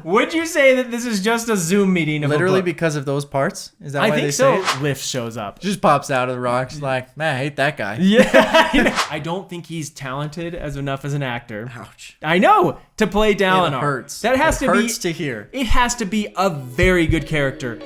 Would you say that this is just a Zoom meeting of Literally a book? because of those parts? Is that I why think they so. say it? Lift shows up. Just pops out of the rocks like, man, I hate that guy. Yeah. I don't think he's talented enough as an actor. Ouch. I know, to play Dalinar. It hurts. That has it to hurts be to hear. It has to be a very good character.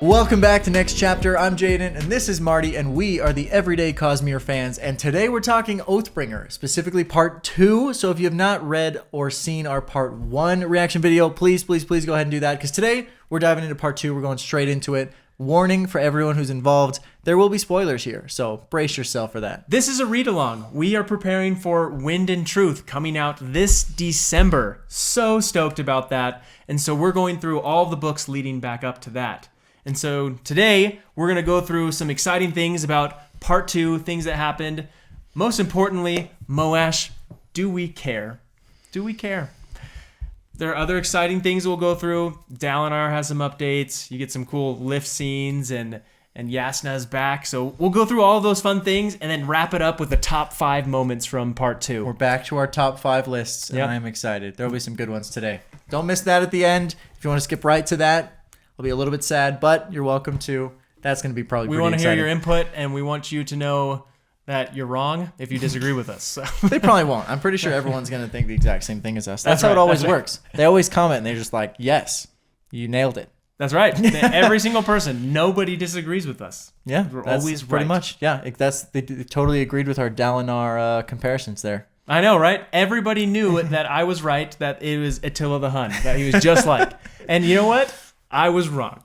Welcome back to Next Chapter. I'm Jaden, and this is Marty, and we are the Everyday Cosmere fans. And today we're talking Oathbringer, specifically Part 2. So if you have not read or seen our Part 1 reaction video, please go ahead and do that. Because today we're diving into Part 2. We're going straight into it. Warning for everyone who's involved, there will be spoilers here, so brace yourself for that. This is a read-along. We are preparing for Wind and Truth coming out this December. So stoked about that. And so we're going through all the books leading back up to that. And so today, we're going to go through some exciting things about Part 2, things that happened. Most importantly, MOASH, do we care? Do we care? There are other exciting things we'll go through. Dalinar has some updates. You get some cool lift scenes, and Yasna's back. So we'll go through all of those fun things and then wrap it up with the top 5 moments from Part 2. We're back to our top 5 lists, and I'm excited. There'll be some good ones today. Don't miss that at the end. If you want to skip right to that, I'll be a little bit sad, but you're welcome to. That's going to be probably pretty exciting. We want to hear your input, and we want you to know that you're wrong if you disagree with us. So. They probably won't. I'm pretty sure everyone's going to think the exact same thing as us. That's how it always works. They always comment, and they're just like, yes, you nailed it. That's right. Every single person. Nobody disagrees with us. Yeah, we're that's always pretty right. much. Yeah, they totally agreed with our Dalinar comparisons there. I know, right? Everybody knew that I was right, that it was Attila the Hun, that he was just like. And you know what? I was wrong.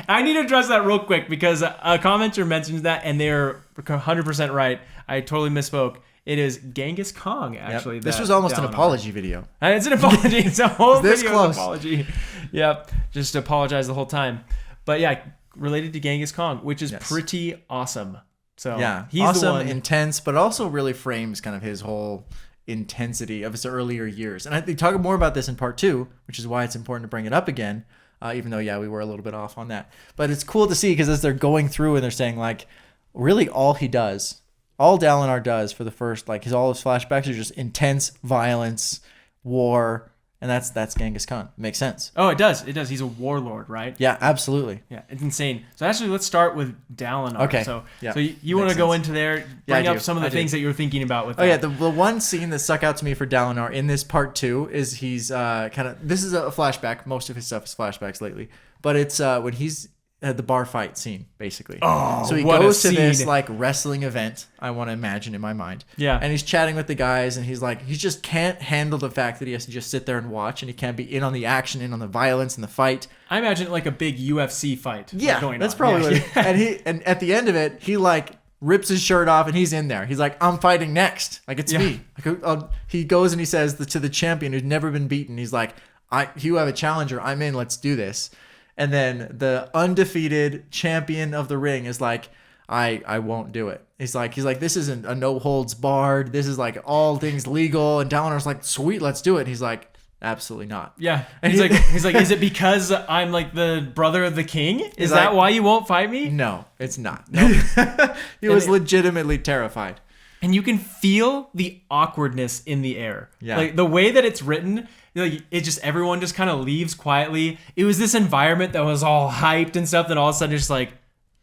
I need to address that real quick because a commenter mentions that and they're 100% right. I totally misspoke. It is Genghis Khan, actually. Yep. This was almost an apology video. It's an apology. It's a whole this video close. apology. Yep. Just to apologize the whole time. But yeah, related to Genghis Khan, which is pretty awesome. So yeah, he's awesome, the one. intense, but also really frames kind of his whole intensity of his earlier years. And they talk more about this in Part 2, which is why it's important to bring it up again. Even though, we were a little bit off on that. But it's cool to see because as they're going through and they're saying, like, really all Dalinar does for the first, like, all his flashbacks are just intense violence, war, and that's Genghis Khan. Makes sense. Oh, it does. It does. He's a warlord, right? Yeah, absolutely. Yeah, it's insane. So actually, let's start with Dalinar. Okay. So you want to go into there, bring up some of the things that you were thinking about with that. Oh, yeah. The one scene that stuck out to me for Dalinar in this Part 2 is he's this is a flashback. Most of his stuff is flashbacks lately. But it's when he's at the bar fight scene, basically. Oh, so he goes to this like wrestling event, I want to imagine in my mind. Yeah. And he's chatting with the guys, and he's like, he just can't handle the fact that he has to just sit there and watch, and he can't be in on the action, in on the violence and the fight. I imagine like a big UFC fight. Yeah, going that's on. probably what and at the end of it, he like rips his shirt off, and he's in there. He's like, I'm fighting next. Like, it's me. Like, he goes and he says to the champion who's never been beaten, he's like, you have a challenger. I'm in. Let's do this. And then the undefeated champion of the ring is like, I won't do it. He's like, this isn't a no holds barred. This is like all things legal. And Dalinar's like, sweet, let's do it. And he's like, absolutely not. Yeah. And he's like, is it because I'm like the brother of the king? Is that why you won't fight me? No, it's not. Nope. He was legitimately terrified. And you can feel the awkwardness in the air. Yeah. Like the way that it's written, like everyone just kind of leaves quietly. It was this environment that was all hyped and stuff, that all of a sudden it's just like,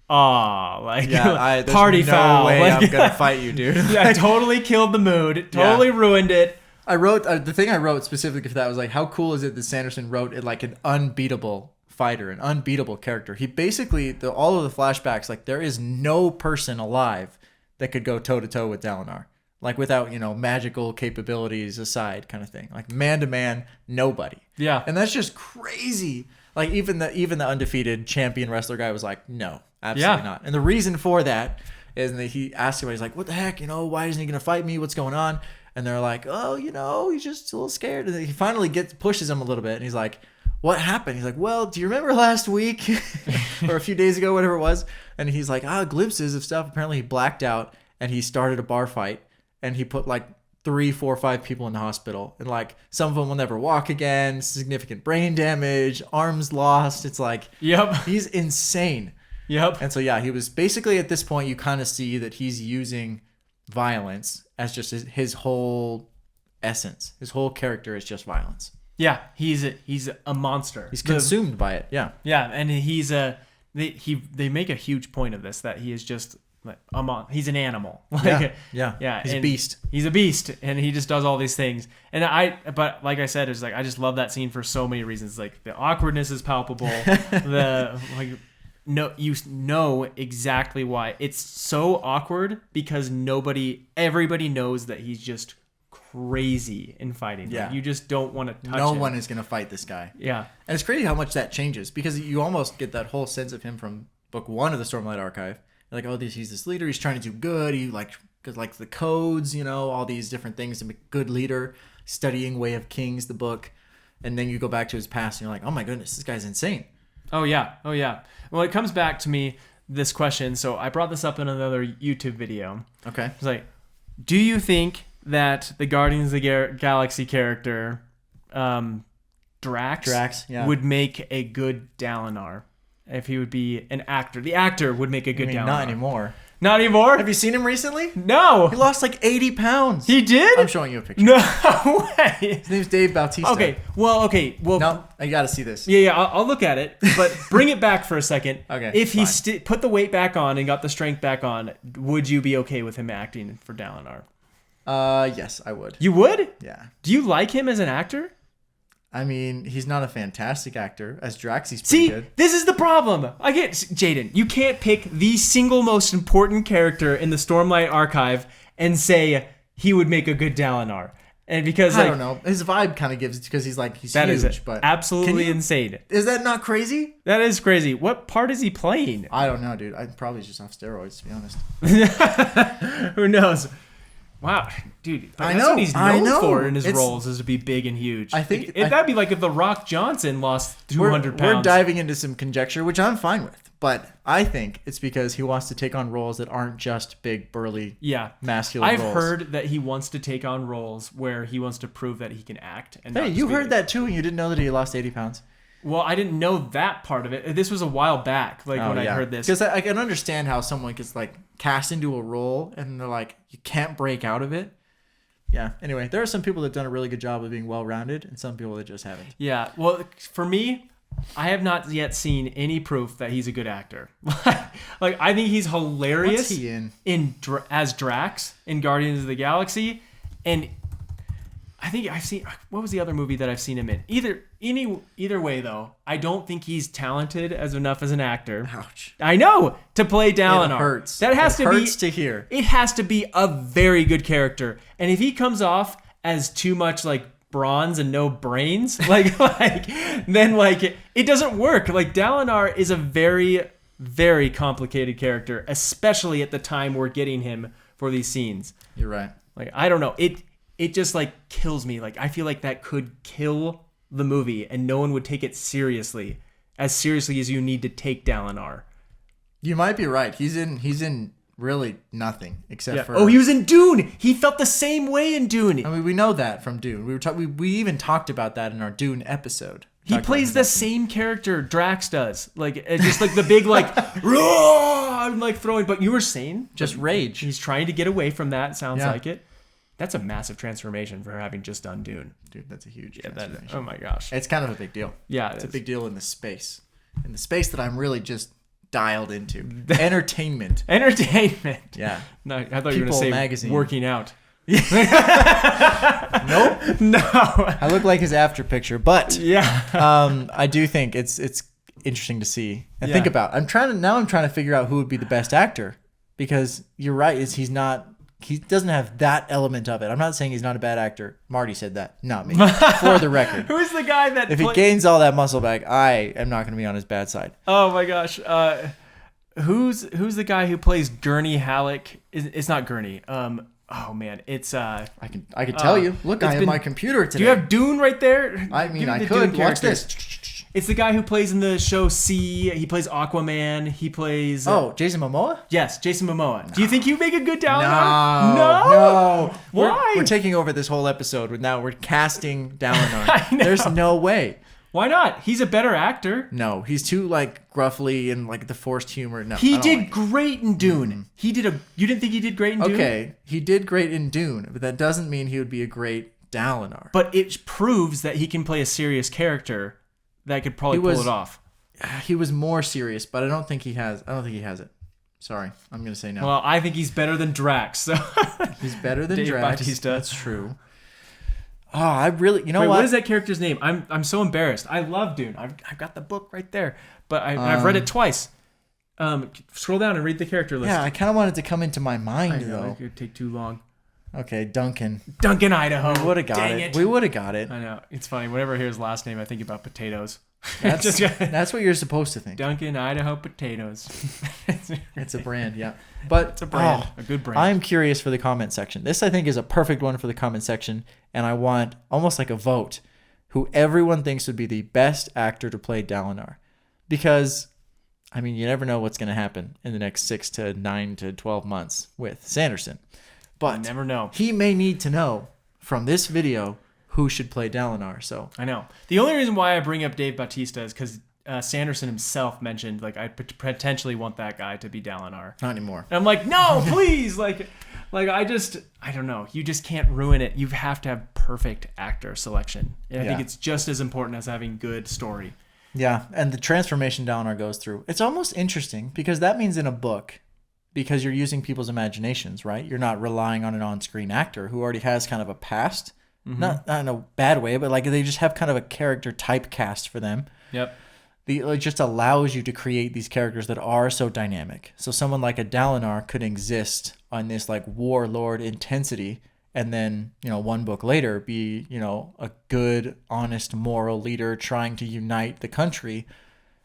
party foul. No way like, I'm gonna fight you, dude. Yeah, totally killed the mood. Totally ruined it. I wrote the thing I wrote specifically for that was like, how cool is it that Sanderson wrote it like an unbeatable fighter, an unbeatable character. He basically all of the flashbacks, like there is no person alive that could go toe to toe with Dalinar. Like without, magical capabilities aside kind of thing. Like man to man, nobody. Yeah. And that's just crazy. Like even the undefeated champion wrestler guy was like, no, absolutely not. And the reason for that is that he asked him, he's like, what the heck, why isn't he going to fight me? What's going on? And they're like, oh, he's just a little scared. And he finally pushes him a little bit. And he's like, what happened? He's like, well, do you remember last week or a few days ago, whatever it was? And he's like, glimpses of stuff. Apparently he blacked out and he started a bar fight and he put like 3, 4, 5 people in the hospital. And like some of them will never walk again, significant brain damage, arms lost. It's like, he's insane. Yep. And so, he was basically at this point, you kind of see that he's using violence as just his whole essence. His whole character is just violence. Yeah, he's a monster. He's consumed by it. Yeah. Yeah, and they make a huge point of this, that he is just like he's an animal. Like, yeah. He's a beast. He's a beast, and he just does all these things. And but like I said, it's like I just love that scene for so many reasons. Like the awkwardness is palpable. You know exactly why it's so awkward, because everybody knows that he's just crazy in fighting. Yeah. Like, you just don't want to touch him. No one is going to fight this guy. Yeah. And it's crazy how much that changes, because you almost get that whole sense of him from book 1 of the Stormlight Archive. You're like, oh, he's this leader. He's trying to do good. He like the codes, all these different things to make a good leader, studying Way of Kings, the book. And then you go back to his past and you're like, oh my goodness, this guy's insane. Oh yeah. Well, it comes back to me, this question. So I brought this up in another YouTube video. Okay. It's like, do you think that the Guardians of the Galaxy character, Drax would make a good Dalinar if he would be an actor? The actor would make a good Dalinar. Not anymore. Not anymore? Have you seen him recently? No. He lost like 80 pounds. He did? I'm showing you a picture. No way. His name's Dave Bautista. Okay. Well. No, I got to see this. Yeah. I'll look at it, but bring it back for a second. Okay. If he put the weight back on and got the strength back on, would you be okay with him acting for Dalinar? Yes, I would. You would? Yeah. Do you like him as an actor? I mean, he's not a fantastic actor. As Drax, he's pretty good. This is the problem. I get Jaden. You can't pick the single most important character in the Stormlight Archive and say he would make a good Dalinar. And because I don't know, his vibe kind of gives it, because he's huge. But absolutely insane. Is that not crazy? That is crazy. What part is he playing? I don't know, dude. I'm probably just off steroids, to be honest. Who knows? Wow, dude. I That's know. what he's known for in his roles, is to be big and huge. I think that'd be like if The Rock Johnson lost 200 pounds. We're diving into some conjecture, which I'm fine with. But I think it's because he wants to take on roles that aren't just big, burly, masculine roles. I've heard that he wants to take on roles where he wants to prove that he can act. And hey, you heard that too, and you didn't know that he lost 80 pounds? Well, I didn't know that part of it. This was a while back, when I heard this. Because I can understand how someone gets cast into a role and they're like, you can't break out of it. Yeah. Anyway, there are some people that have done a really good job of being well-rounded, and some people that just haven't. Yeah. Well, for me, I have not yet seen any proof that he's a good actor. I think he's hilarious. What's he in as Drax in Guardians of the Galaxy, and I think I've seen, what was the other movie that I've seen him in? Either way though, I don't think he's talented enough as an actor. Ouch. I know, to play Dalinar. It hurts. That has it to hurts to hear. It has to be a very good character. And if he comes off as too much bronze and no brains, then it doesn't work. Dalinar is a very, very complicated character, especially at the time we're getting him for these scenes. You're right. I don't know. It just kills me. I feel like that could kill the movie, and no one would take it seriously as you need to take Dalinar. You might be right. He's in really nothing except for. Oh, he was in Dune. He felt the same way in Dune. I mean, we know that from Dune. We even talked about that in our Dune episode. He plays the same character Drax does. Just the big I'm throwing. But you were saying just rage. He's trying to get away from that. Sounds like it. That's a massive transformation for having just done Dune. Dude, that's a huge transformation. Oh my gosh. It's kind of a big deal. Yeah, it's a big deal in the space. In the space that I'm really just dialed into. Entertainment. Yeah. No, I thought you were going to say magazine. Working out. Nope. No. I look like his after picture, but yeah. I do think it's interesting to see and think about. I'm trying to figure out who would be the best actor, because you're right, he doesn't have that element of it. I'm not saying he's not a bad actor. Marty said that, not me. For the record. Who's the guy that... If he gains all that muscle back, I am not going to be on his bad side. Oh my gosh. Who's the guy who plays Gurney Halleck? It's not Gurney. Oh man, it's I can tell you. Look, I have my computer today. Do you have Dune right there? I mean, I could. Watch this. It's the guy who plays in the show C. He plays Aquaman. He plays... Jason Momoa? Yes, Jason Momoa. No. Do you think he'd make a good Dalinar? No. Why? We're taking over this whole episode. Now we're casting Dalinar. There's no way. Why not? He's a better actor. No, he's too like gruffly and like the forced humor. No, He did great in Dune. You didn't think he did great in Dune? Okay, he did great in Dune, but that doesn't mean he would be a great Dalinar. But it proves that he can play a serious character that could probably pull it off. He was more serious, but I don't think he has it. Sorry, I'm gonna say no. Well, I think he's better than Drax. So he's better than Dave Drax. Bautista. That's true. Oh, I really, you know what? What is that character's name? I'm so embarrassed. I love Dune. I've got the book right there, but I've read it twice. Scroll down and read the character list. Yeah, I kind of wanted to come into my mind though. It could take too long. Okay, Duncan, Idaho. We would have got it. We would have got it. I know. It's funny. Whenever I hear his last name, I think about potatoes. That's what you're supposed to think. Duncan, Idaho potatoes. It's a brand, yeah. But it's a brand, a good brand. I'm curious for the comment section. This, I think, is a perfect one for the comment section, and I want almost like a vote who everyone thinks would be the best actor to play Dalinar. Because, I mean, you never know what's going to happen in the next 6 to 9 to 12 months with Sanderson. But you never know. He may need to know from this video who should play Dalinar. So I know. The only reason why I bring up Dave Bautista is because Sanderson himself mentioned, like, I potentially want that guy to be Dalinar. Not anymore. And I'm like, no, please. like I don't know. You just can't ruin it. You have to have perfect actor selection. And I think it's just as important as having good story. Yeah, and the transformation Dalinar goes through. It's almost interesting because that means in a book, because you're using people's imaginations, right? You're not relying on an on-screen actor who already has kind of a past. Not in a bad way, but like they just have kind of a character typecast for them. Yep. It just allows you to create these characters that are so dynamic. So someone like a Dalinar could exist on this like warlord intensity, and then, you know, one book later be, you know, a good, honest, moral leader trying to unite the country.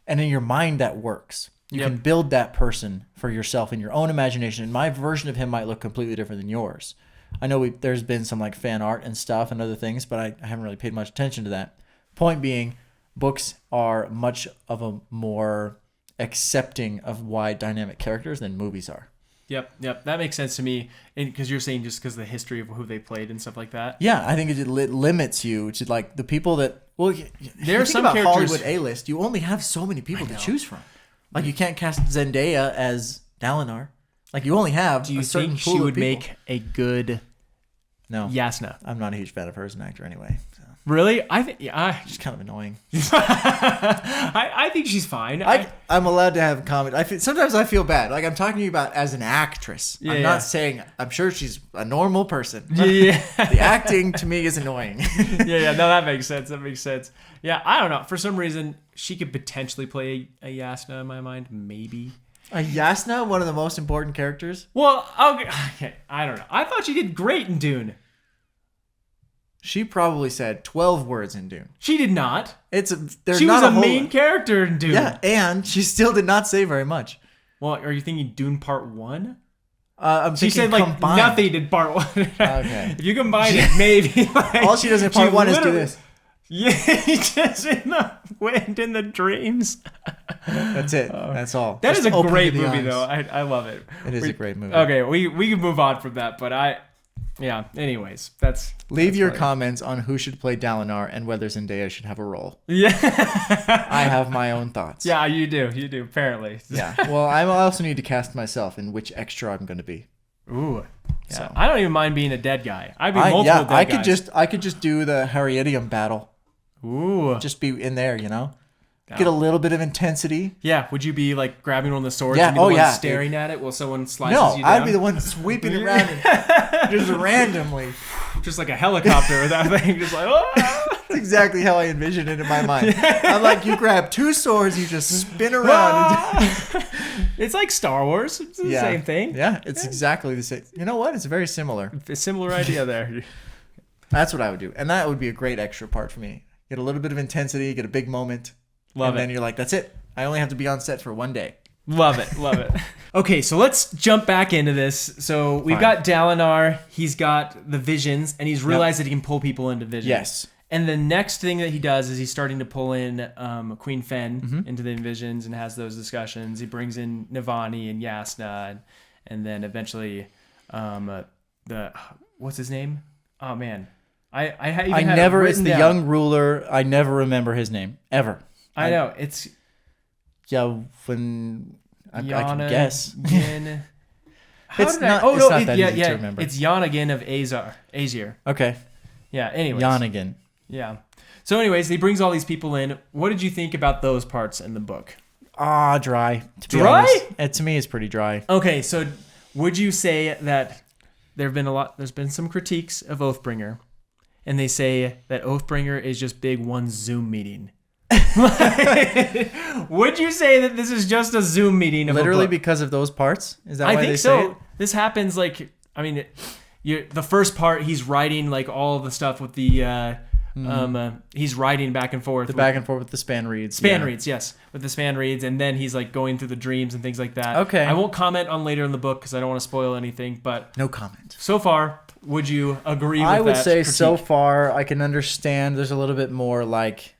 And in your mind, that works. You can build that person for yourself in your own imagination. And my version of him might look completely different than yours. I know there's been some like fan art and stuff and other things, but I haven't really paid much attention to that. Point being, books are much of a more accepting of wide dynamic characters than movies are. Yep. That makes sense to me. Because you're saying just because of the history of who they played and stuff like that. Yeah, I think it limits you to like the people that. Well, there are some about characters. Hollywood A-list. You only have so many people to choose from. Like you can't cast Zendaya as Dalinar. Like you only have. Do you think she would make a good? No. Yasna? I'm not a huge fan of her as an actor anyway. So. Really? I think she's kind of annoying. I think she's fine. I'm allowed to have comment. Sometimes I feel bad. Like I'm talking to you about as an actress. I'm not saying I'm sure she's a normal person. Yeah. The acting to me is annoying. Yeah. No, that makes sense. Yeah, I don't know. For some reason, she could potentially play a Yasna in my mind. Maybe. A Yasna, one of the most important characters? Well, okay. I don't know. I thought she did great in Dune. She probably said 12 words in Dune. She did not. She was a main character in Dune. Yeah, and she still did not say very much. Well, are you thinking Dune Part 1? She said like combined. Nothing in Part 1. Okay. If you combine it, maybe. Like, all she does in Part 1 is do this. Yeah, just in the wind in the dreams. That's it. That's all. That just is a great movie, eyes. though. I love it. It is a great movie. Okay, we can move on from that, but anyways, Leave your comments on who should play Dalinar and whether Zendaya should have a role. Yeah. I have my own thoughts. Yeah, you do, apparently. Yeah. Well, I also need to cast myself in which extra I'm going to be. Ooh. Yeah. So. I don't even mind being a dead guy. I'd be multiple dead guys. I could just do the Harietium battle. Ooh. Just be in there, you know? Get a little bit of intensity. Yeah. Would you be like grabbing one of the swords and be the one staring at it while someone slices you down? No, I'd be the one sweeping it around and just randomly. Just like a helicopter with that thing. Just like, oh! That's exactly how I envision it in my mind. I'm like, you grab two swords, you just spin around. It's like Star Wars. It's the same thing. Yeah, it's exactly the same. You know what? It's very similar. A similar idea there. That's what I would do. And that would be a great extra part for me. Get a little bit of intensity, get a big moment. Love it. And then you're like, that's it. I only have to be on set for one day. Love it. Okay, so let's jump back into this. So we've got Dalinar. He's got the visions, and he's realized that he can pull people into visions. Yes. And the next thing that he does is he's starting to pull in Queen Fen into the visions and has those discussions. He brings in Navani and Yasna, and then eventually what's his name? Oh man, I never. It's the young ruler. I never remember his name ever. I know it's. Yeah, when I can guess. It's not that easy to remember. It's Yonagin of Azir. Okay. Yeah. Anyways. Yonagin. Yeah. So, anyways, he brings all these people in. What did you think about those parts in the book? Dry. Dry? To me, it's pretty dry. Okay, so would you say that there's been some critiques of Oathbringer, and they say that Oathbringer is just big one Zoom meeting? Would you say that this is just a Zoom meeting of literally a book? Because of those parts? Is that why they so. say it? This happens the first part he's writing like all the stuff with the he's writing back and forth. Back and forth with the span reads. Reads, yes. With the span reads, and then he's like going through the dreams and things like that. Okay. I won't comment on later in the book because I don't want to spoil anything, but no comment. So far, would you agree with that? I would say critique? So far I can understand there's a little bit more like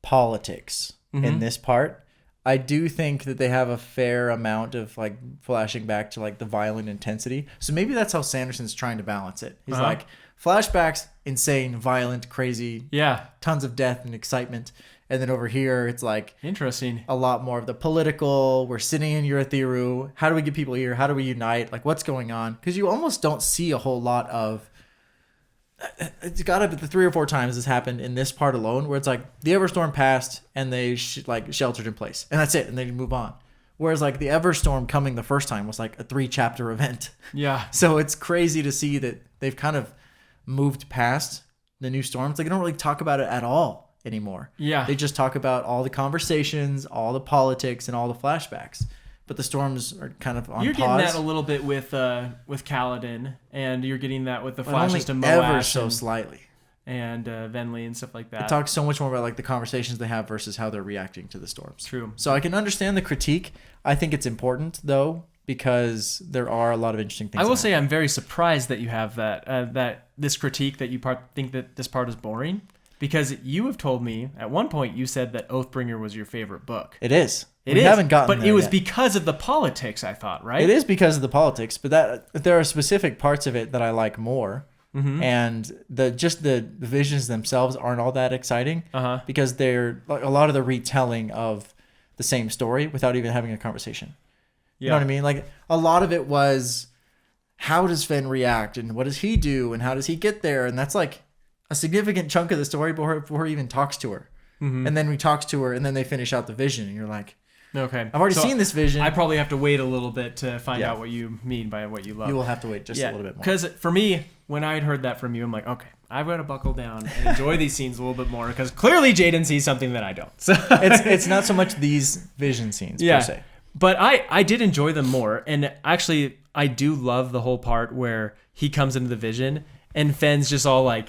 politics in this part. I do think that they have a fair amount of like flashing back to like the violent intensity. So maybe that's how Sanderson's trying to balance it. He's like flashbacks, insane, violent, crazy, tons of death and excitement. And then over here, it's like interesting. A lot more of the political. We're sitting in Urithiru. How do we get people here? How do we unite? Like what's going on? Because you almost don't see a whole lot of. It's got to be the 3 or 4 times this happened in this part alone, where it's like the Everstorm passed and they sheltered in place, and that's it, and they move on. Whereas like the Everstorm coming the first time was like a 3-chapter event. Yeah. So it's crazy to see that they've kind of moved past the new storms. Like they don't really talk about it at all anymore. Yeah. They just talk about all the conversations, all the politics, and all the flashbacks. But the storms are kind of on pause. You're getting that a little bit with Kaladin, and you're getting that with the flashes to MOASH. Ever so slightly. And Venli and stuff like that. It talks so much more about like the conversations they have versus how they're reacting to the storms. True. So I can understand the critique. I think it's important, though, because there are a lot of interesting things. I will say I'm very surprised that you have that this critique that you think that this part is boring. Because you have told me at one point you said that Oathbringer was your favorite book. It is. We haven't gotten but there it was yet. Because of the politics, I thought, right? It is because of the politics, but there are specific parts of it that I like more, and the visions themselves aren't all that exciting because they're like a lot of the retelling of the same story without even having a conversation. You know what I mean? Like a lot of it was, how does Fen react, and what does he do, and how does he get there, and that's like a significant chunk of the story before he even talks to her. And then he talks to her, and then they finish out the vision, and you're like, okay, I've already seen this vision. I probably have to wait a little bit to find out what you mean by what you love. You will have to wait just a little bit more. Because for me, when I had heard that from you, I'm like, okay, I've got to buckle down and enjoy these scenes a little bit more, because clearly Jaden sees something that I don't. So it's not so much these vision scenes per se. But I did enjoy them more. And actually, I do love the whole part where he comes into the vision and Fenn's just all like,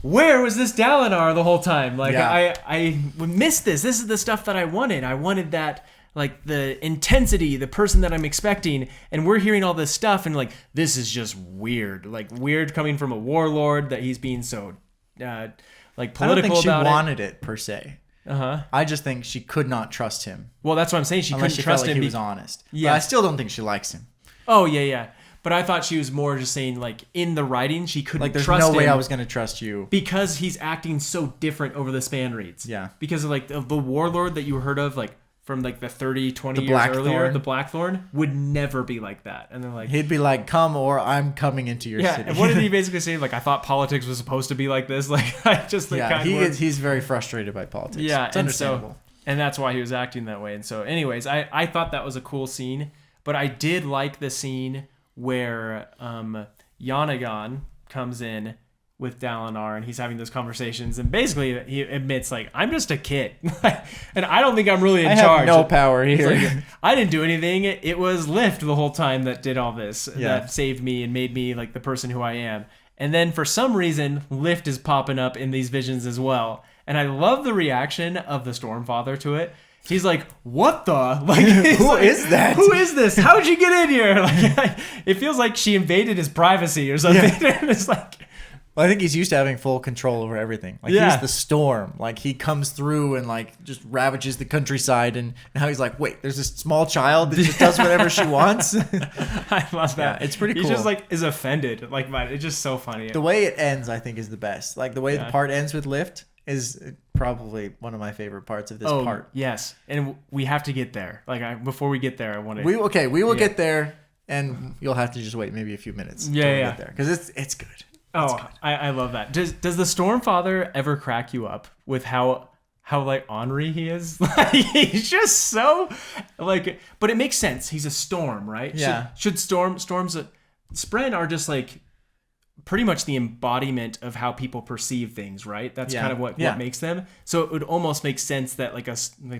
where was this Dalinar the whole time? Like, I missed this. This is the stuff that I wanted. I wanted that, like, the intensity, the person that I'm expecting. And we're hearing all this stuff, and, like, this is just weird. Like, weird coming from a warlord that he's being so, political about it. I don't think she wanted it, per se. I just think she could not trust him. Well, that's what I'm saying. She couldn't trust him. He was honest. Yeah. But I still don't think she likes him. Oh, yeah. But I thought she was more just saying, like, in the writing, she couldn't trust him. Like, there's no way I was going to trust you. Because he's acting so different over the span reads. Yeah. Because of, like, the warlord that you heard of, like, from, like, the 30, 20 years earlier, the Blackthorn, would never be like that. And they're like... He'd be like, come or I'm coming into your city. And what did he basically say? Like, I thought politics was supposed to be like this. Like, I just think he's very frustrated by politics. Yeah. It's understandable. And that's why he was acting that way. And so, anyways, I thought that was a cool scene. But I did like the scene where Yonagin comes in with Dalinar and he's having those conversations, and basically he admits, like, I'm just a kid and I don't think I'm really in charge. I have no power here. Like, I didn't do anything. It was Lift the whole time that did all this, that saved me and made me like the person who I am. And then for some reason Lift is popping up in these visions as well, and I love the reaction of the Stormfather to it. He's like, what the? Like, who is that? Who is this? How'd you get in here? Like, it feels like she invaded his privacy or something. Yeah. And it's like, Well, I think he's used to having full control over everything. Like he's the storm. Like he comes through and like just ravages the countryside, and now he's like, wait, there's this small child that just does whatever she wants. I love that. It's pretty cool. He just like is offended. Like, man, it's just so funny. The way it ends, I think, is the best. Like the way the part ends with Lift is probably one of my favorite parts of this part. Yes, and we have to get there. Like before we get there, I want to. We will get there, and you'll have to just wait maybe a few minutes. Get there because it's good. I love that. Does the Stormfather ever crack you up with how like ornery he is? Like he's just so like, but it makes sense. He's a storm, right? Yeah. Should storms Spren are just like pretty much the embodiment of how people perceive things, right? That's kind of what makes them. So it would almost make sense that like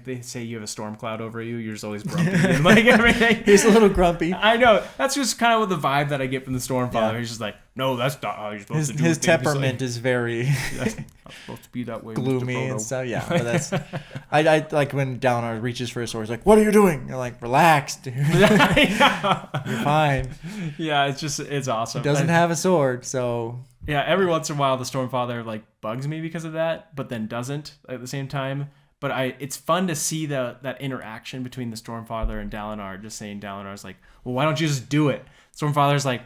they say you have a storm cloud over you, you're just always grumpy and like everything. He's a little grumpy. I know. That's just kind of the vibe that I get from the Stormfather. Yeah. He's just like, no, that's not how you're supposed to do it. His temperament is very that's not supposed to be that way. Gloomy and stuff. Yeah, but that's I like when Dalinar reaches for his sword. He's like, "What are you doing?" You're like, "Relax, dude. You're fine." Yeah, it's awesome. He doesn't have a sword, so yeah. Every once in a while, the Stormfather like bugs me because of that, but then doesn't at the same time. But it's fun to see that interaction between the Stormfather and Dalinar. Just saying, Dalinar's like, "Well, why don't you just do it?" Stormfather's like,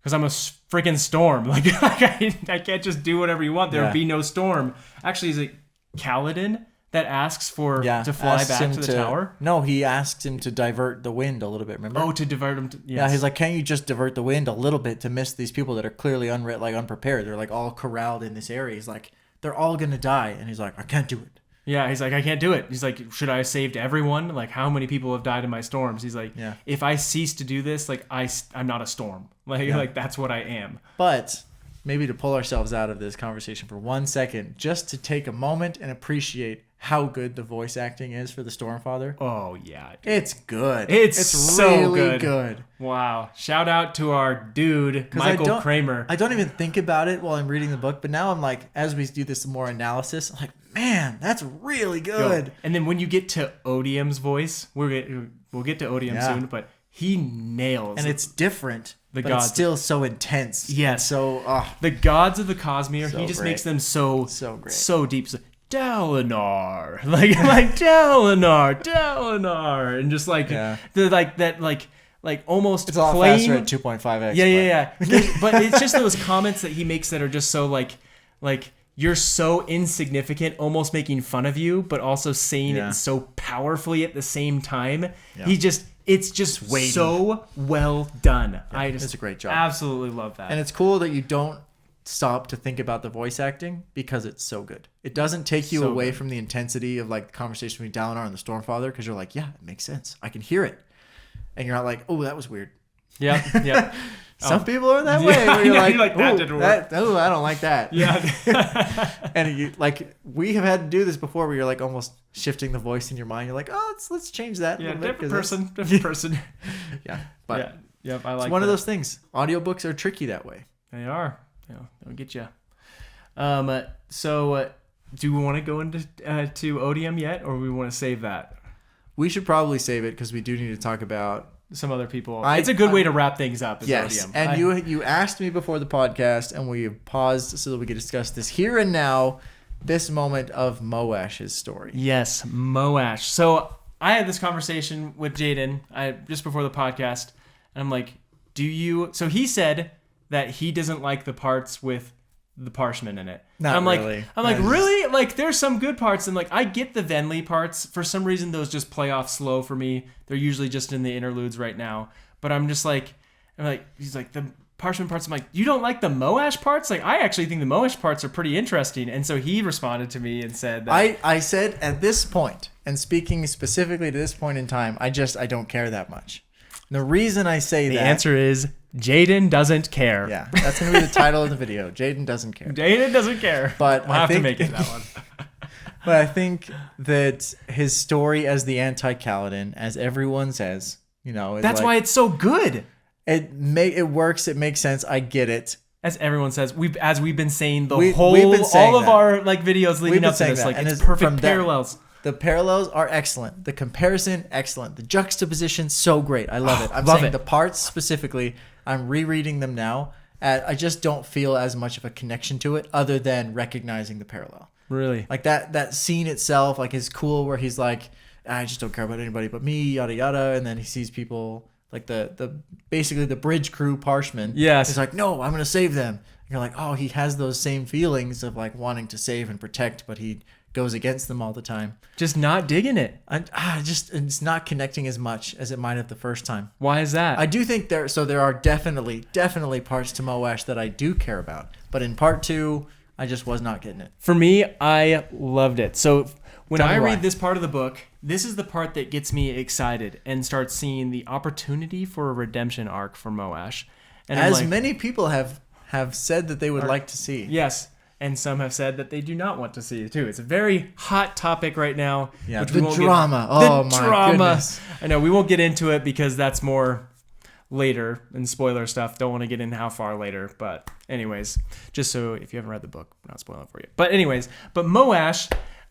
because I'm a freaking storm. Like I can't just do whatever you want. There would be no storm. Actually, is it Kaladin that asks for to fly back to the tower? No, he asks him to divert the wind a little bit. Remember? Oh, to divert him. Yes. Yeah, he's like, can't you just divert the wind a little bit to miss these people that are clearly unprepared? They're like all corralled in this area. He's like, they're all gonna die, and he's like, I can't do it. Yeah, he's like, I can't do it. He's like, should I have saved everyone? Like, how many people have died in my storms? He's like, if I cease to do this, like, I'm not a storm. Like that's what I am. But maybe to pull ourselves out of this conversation for 1 second, just to take a moment and appreciate how good the voice acting is for the Stormfather. Oh, yeah. Dude. It's good. It's so really good. Wow. Shout out to our dude, Michael Kramer. I don't even think about it while I'm reading the book, but now I'm like, as we do this more analysis, I'm like, man, that's really good. And then when you get to Odium's voice, we'll get to Odium soon, but he nails and it's different, but gods. It's still so intense. Yes. So the gods of the Cosmere, he just great. makes them so great. So deep. So, Dalinar, like Dalinar, and just like the like that like almost it's a lot faster at 2.5x. Yeah. But it's just those comments that he makes that are just so like you're so insignificant, almost making fun of you, but also saying it so powerfully at the same time. Yeah. It's just so well done. Yeah, it's a great job. Absolutely love that. And it's cool that you don't stop to think about the voice acting because it's so good. It doesn't take you away from the intensity of like the conversation between Dalinar and the Stormfather because you're like, yeah, it makes sense. I can hear it. And you're not like, oh, that was weird. Yeah. Some people are that way. Where you're like, that didn't work. I don't like that. Yeah. And you like, we have had to do this before where you're like almost shifting the voice in your mind. You're like, oh, let's change that. Yeah, different person. Yeah. But I like it's one of those things. Audiobooks are tricky that way. They are. They'll get you. So do we want to go into to Odium yet, or we want to save that? We should probably save it because we do need to talk about some other people. It's a good way to wrap things up. Yes, Odium. And you asked me before the podcast, and we paused so that we could discuss this here and now, this moment of MOASH's story. Yes, MOASH. So I had this conversation with Jaden just before the podcast, and I'm like, so he said that he doesn't like the parts with the Parshman in it. I'm really. Like, really? Like, there's some good parts, and like, I get the Venli parts. For some reason, those just play off slow for me. They're usually just in the interludes right now. But he's like, the Parshman parts. I'm like, you don't like the MOASH parts? Like, I actually think the MOASH parts are pretty interesting. And so he responded to me and said that I said at this point, and speaking specifically to this point in time, I don't care that much. The reason I say the answer is Jaden doesn't care. Yeah, that's going to be the title of the video. Jaden doesn't care. Jaden doesn't care. But we'll have to make it that one. But I think that his story as the anti-Kaladin, as everyone says, that's why it's so good. It works. It makes sense. I get it. As everyone says, we've been saying all of our like videos leading up to this, like it's perfect parallels. The parallels are excellent. The comparison, excellent. The juxtaposition, so great. I love it. I'm love saying it. The parts specifically, I'm rereading them now, I just don't feel as much of a connection to it other than recognizing the parallel. Really? Like that scene itself, like, is cool where he's like, I just don't care about anybody but me, yada yada, and then he sees people like the basically the bridge crew parshmen. Yes. He's like, no, I'm gonna save them. And you're like, oh, he has those same feelings of like wanting to save and protect, but he goes against them all the time. Just not digging it. And it's not connecting as much as it might have the first time. Why is that? I do think there are definitely parts to MOASH that I do care about, but in part 2, I just was not getting it. For me, I loved it. So when I why. read this part of the book, this is the part that gets me excited and starts seeing the opportunity for a redemption arc for MOASH. And as many people have said that they would like to see. Yes. And some have said that they do not want to see it too. It's a very hot topic right now. Yeah, the drama. Goodness. I know we won't get into it because that's more later and spoiler stuff. Don't want to get into how far later. But anyways, just so if you haven't read the book, I'm not spoiling it for you. But anyways, MOASH,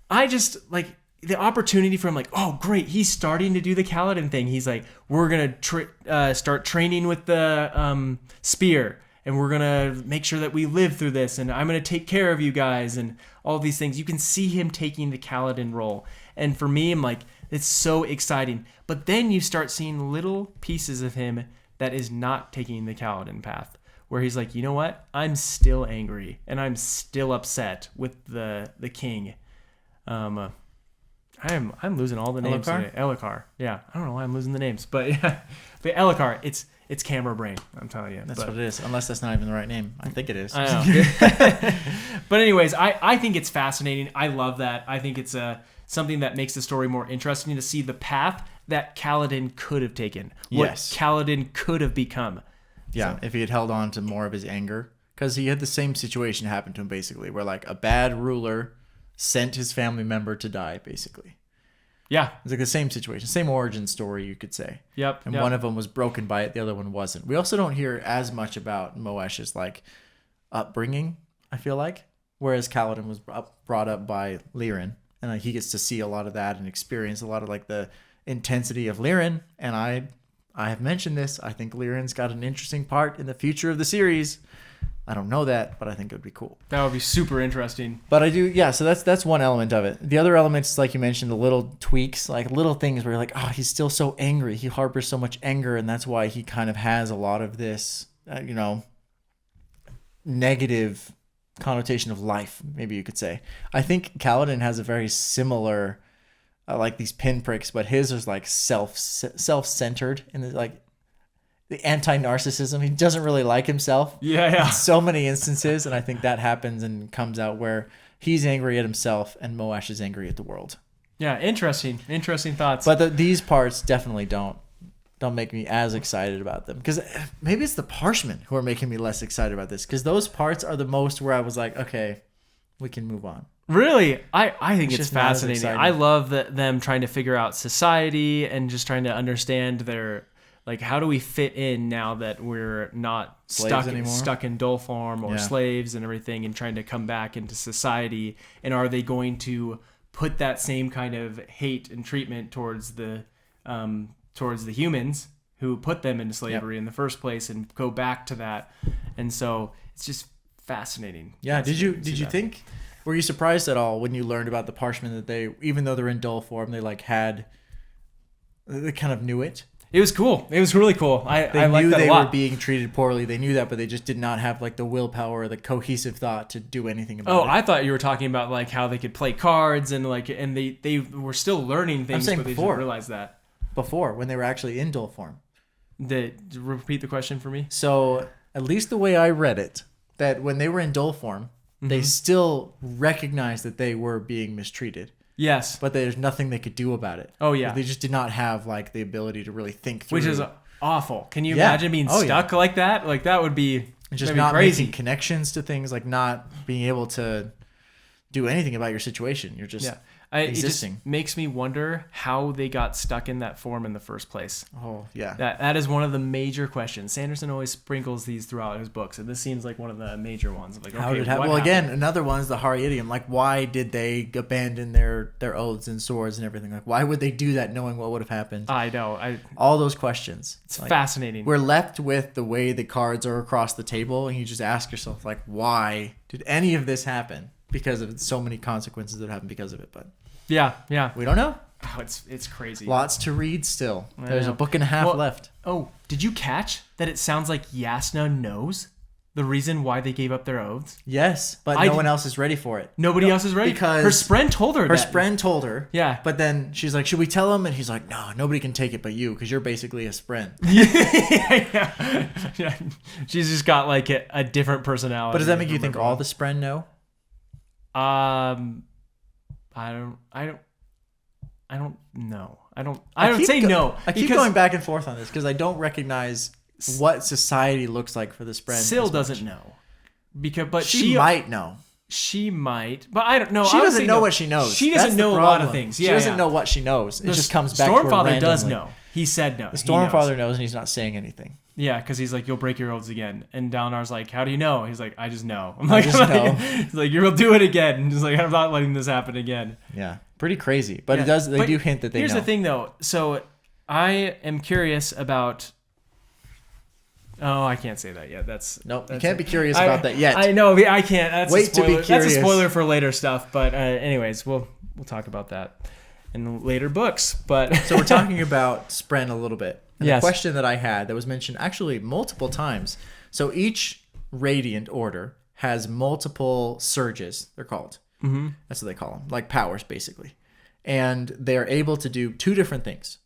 I just like the opportunity for him. Like, oh great, he's starting to do the Kaladin thing. He's like, we're gonna start training with the spear. And we're going to make sure that we live through this. And I'm going to take care of you guys and all these things. You can see him taking the Kaladin role. And for me, I'm like, it's so exciting. But then you start seeing little pieces of him that is not taking the Kaladin path. Where he's like, you know what? I'm still angry. And I'm still upset with the king. I'm losing all the names today. Elhokar. Yeah. I don't know why I'm losing the names. But yeah. But Elhokar, it's camera brain, I'm telling you. That's what it is, unless that's not even the right name. I think it is. I know. But anyways, I think it's fascinating. I love that. I think it's something that makes the story more interesting to see the path that Kaladin could have taken. What Kaladin could have become. Yeah, if he had held on to more of his anger. Because he had the same situation happen to him, basically, where like a bad ruler sent his family member to die, basically. Yeah. It's like the same situation, same origin story, you could say. Yep. And one of them was broken by it, the other one wasn't. We also don't hear as much about MOASH's like upbringing, I feel like. Whereas Kaladin was brought up by Lirin. And he gets to see a lot of that and experience a lot of like the intensity of Lirin. And I have mentioned this. I think Lirin's got an interesting part in the future of the series. I don't know that, but I think it would be cool. That would be super interesting. But I do, yeah, so that's one element of it. The other elements, like you mentioned, the little tweaks, like little things where you're like, oh, he's still so angry. He harbors so much anger, and that's why he kind of has a lot of this, negative connotation of life, maybe you could say. I think Kaladin has a very similar, like these pinpricks, but his is like self-centered and like the anti-narcissism. He doesn't really like himself. Yeah. In so many instances, and I think that happens and comes out where he's angry at himself and MOASH is angry at the world. Yeah, interesting thoughts. But these parts definitely don't make me as excited about them. Because maybe it's the Parshmen who are making me less excited about this. Because those parts are the most where I was like, okay, we can move on. Really? I think it's fascinating. I love them trying to figure out society and just trying to understand their... Like, how do we fit in now that we're not stuck in Dolform or slaves and everything, and trying to come back into society? And are they going to put that same kind of hate and treatment towards the humans who put them into slavery in the first place and go back to that? And so it's just fascinating. Yeah. Did you think? Were you surprised at all when you learned about the Parshmen that they, even though they're in Dolform, they kind of knew it? It was cool. It was really cool. I liked that a lot. They knew they were being treated poorly. They knew that, but they just did not have like the willpower or the cohesive thought to do anything about it. Oh, I thought you were talking about like how they could play cards and they were still learning things, but they didn't realize that. Before, when they were actually in Dolform. Repeat the question for me. So, at least the way I read it, that when they were in Dolform, they still recognized that they were being mistreated. Yes. But there's nothing they could do about it. Oh, yeah. They just did not have like the ability to really think through. Which is awful. Can you imagine being stuck like that? Like that would be just not crazy. Making connections to things, like not being able to do anything about your situation. You're just... Yeah. It just existing. makes me wonder how they got stuck in that form in the first place. Oh, yeah. That is one of the major questions. Sanderson always sprinkles these throughout his books, and this seems like one of the major ones. Like, How okay, did it happen? what Well, happened? again, another one is the Hari idiom. Like, why did they abandon their oaths and swords and everything? Like, why would they do that knowing what would have happened? I know. All those questions. It's like, fascinating. We're left with the way the cards are across the table, and you just ask yourself, like, why did any of this happen? Because of so many consequences that happened because of it. But yeah. we don't know. Oh, it's crazy. Lots to read still. I There's know. a book and a half left. Oh, did you catch that it sounds like Yasna knows the reason why they gave up their oaths? Yes, but no one else is ready for it. Nobody else is ready? Because her spren told her Her that. spren told her. Yeah. But then she's like, should we tell him? And he's like, no, nobody can take it but you because you're basically a spren. yeah. She's just got like a different personality. But does that make you think all the spren know? I don't know. I don't say no. I keep going back and forth on this because I don't recognize what society looks like for the spren. Syl doesn't know. But she might know. She might, but I don't know. She doesn't know what she knows. She doesn't know a lot of things. She doesn't know what she knows. It just comes back to her Stormfather does randomly. know. He said no. The Stormfather knows, and he's not saying anything. Yeah, because he's like, you'll break your oaths again. And Dalinar's like, how do you know? He's like, I just know. I'm I like, just know. He's like, you'll do it again. He's like, I'm not letting this happen again. Yeah, pretty crazy. But Yeah. they do hint that they know. Here's the thing, though. So I am curious about... Oh, I can't say that yet. Nope, you can't be curious about that yet. I know, I can't. That's Wait a spoiler. to be curious. That's a spoiler for later stuff. But anyways, we'll talk about that in later books. But So we're talking about Spren a little bit. And Yes. the question that I had that was mentioned actually multiple times. So each Radiant Order has multiple surges, they're called. Mm-hmm. That's what they call them, like powers, basically. And they're able to do two different things.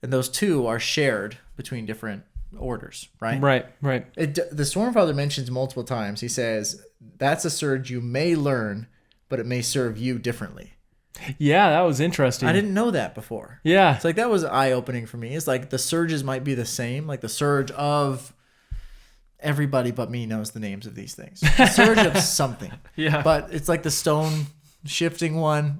And those two are shared between different orders, right? Right. The Stormfather mentions multiple times. He says, that's a surge you may learn, but it may serve you differently. Yeah, that was interesting. I didn't know that before. Yeah. It's like that was eye-opening for me. It's like the surges might be the same, like the surge of everybody but me knows the names of these things. The surge of something. Yeah. But it's like the stone shifting one.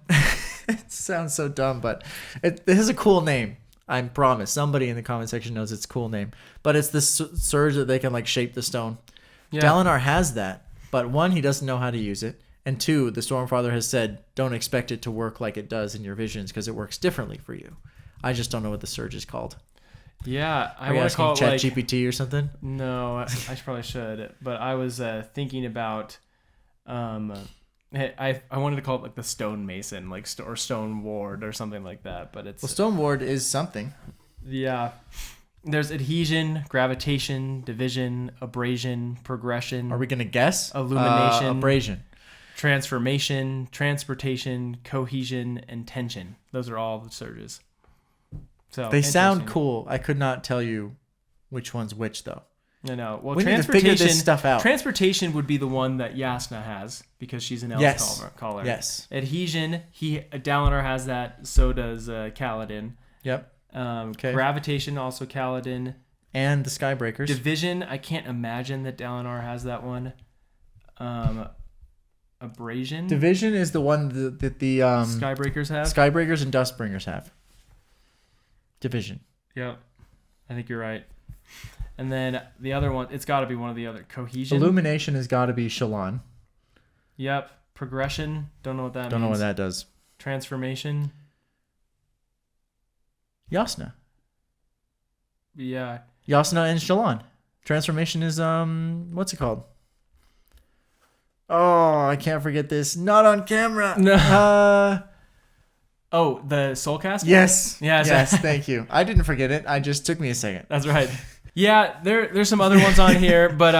It sounds so dumb, but it has a cool name. I promise. Somebody in the comment section knows it's a cool name. But it's the surge that they can like shape the stone. Yeah. Dalinar has that, but one, he doesn't know how to use it. And two, the Stormfather has said, don't expect it to work like it does in your visions because it works differently for you. I just don't know what the surge is called. Yeah, I Are you want to call it asking like... ChatGPT or something? No, I probably should. But I was thinking about... I wanted to call it like the stonemason, like or stone ward or something like that. But it's... Well, Stone Ward is something. Yeah. There's adhesion, gravitation, division, abrasion, progression. Are we going to guess? Illumination. Abrasion. Transformation, transportation, cohesion, and tension. Those are all the surges. So They sound interesting. cool. I could not tell you which one's which, though. I know. Well, We need to figure this stuff out. Transportation would be the one that Yasna has because she's an elf caller. Yes. Adhesion, Dalinar has that. So does Kaladin. Yep. Okay. Gravitation, also Kaladin. And the Skybreakers. Division, I can't imagine that Dalinar has that one. Abrasion. Division is the one that the Skybreakers have. Skybreakers and Dustbringers have. Division. Yep. I think you're right. And then the other one, it's got to be one of the other. Cohesion. Illumination has got to be Shallan. Yep. Progression. Don't know what that means. Don't know what that does. Transformation. Yasna. Yeah. Yasna and Shallan. Transformation is what's it called? Oh, I can't forget this. Not on camera. No. Oh, the Soulcast? Yes. Yes. Yes, thank you. I didn't forget it. I just took me a second. That's right. Yeah, there's some other ones on here, but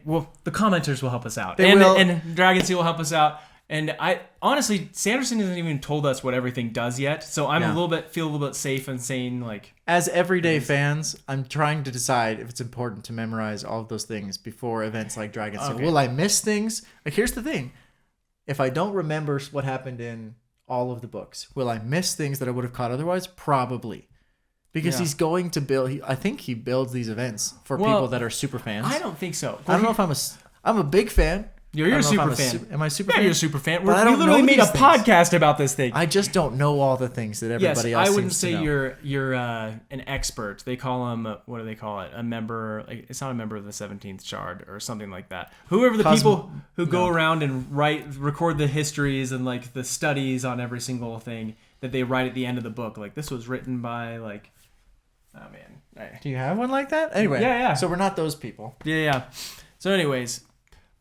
well, the commenters will help us out. They will. And Dragon Sea will help us out. And I honestly, Sanderson hasn't even told us what everything does yet, so I'm feel a little bit safe in saying like. As everyday fans, I'm trying to decide if it's important to memorize all of those things before events like Dragon Sea. Okay. Will I miss things? Like, here's the thing: if I don't remember what happened in all of the books, will I miss things that I would have caught otherwise? Probably. Because he's going to build. I think he builds these events for people that are super fans. I don't think so. I don't know if I'm a big fan, You're a super fan. Am I a super Yeah, fan? you're a super fan. But I We don't literally know made a these things. podcast about this thing. I just don't know all the things that everybody else I wouldn't seems say to know. you're an expert. They call them, what do they call it? A member. Like, it's not a member of the 17th Shard or something like that. Whoever the people who go around and record the histories and like the studies on every single thing that they write at the end of the book. Like, this was written by like, oh man. Do you have one like that? Anyway. Yeah. So we're not those people. Yeah. So anyways,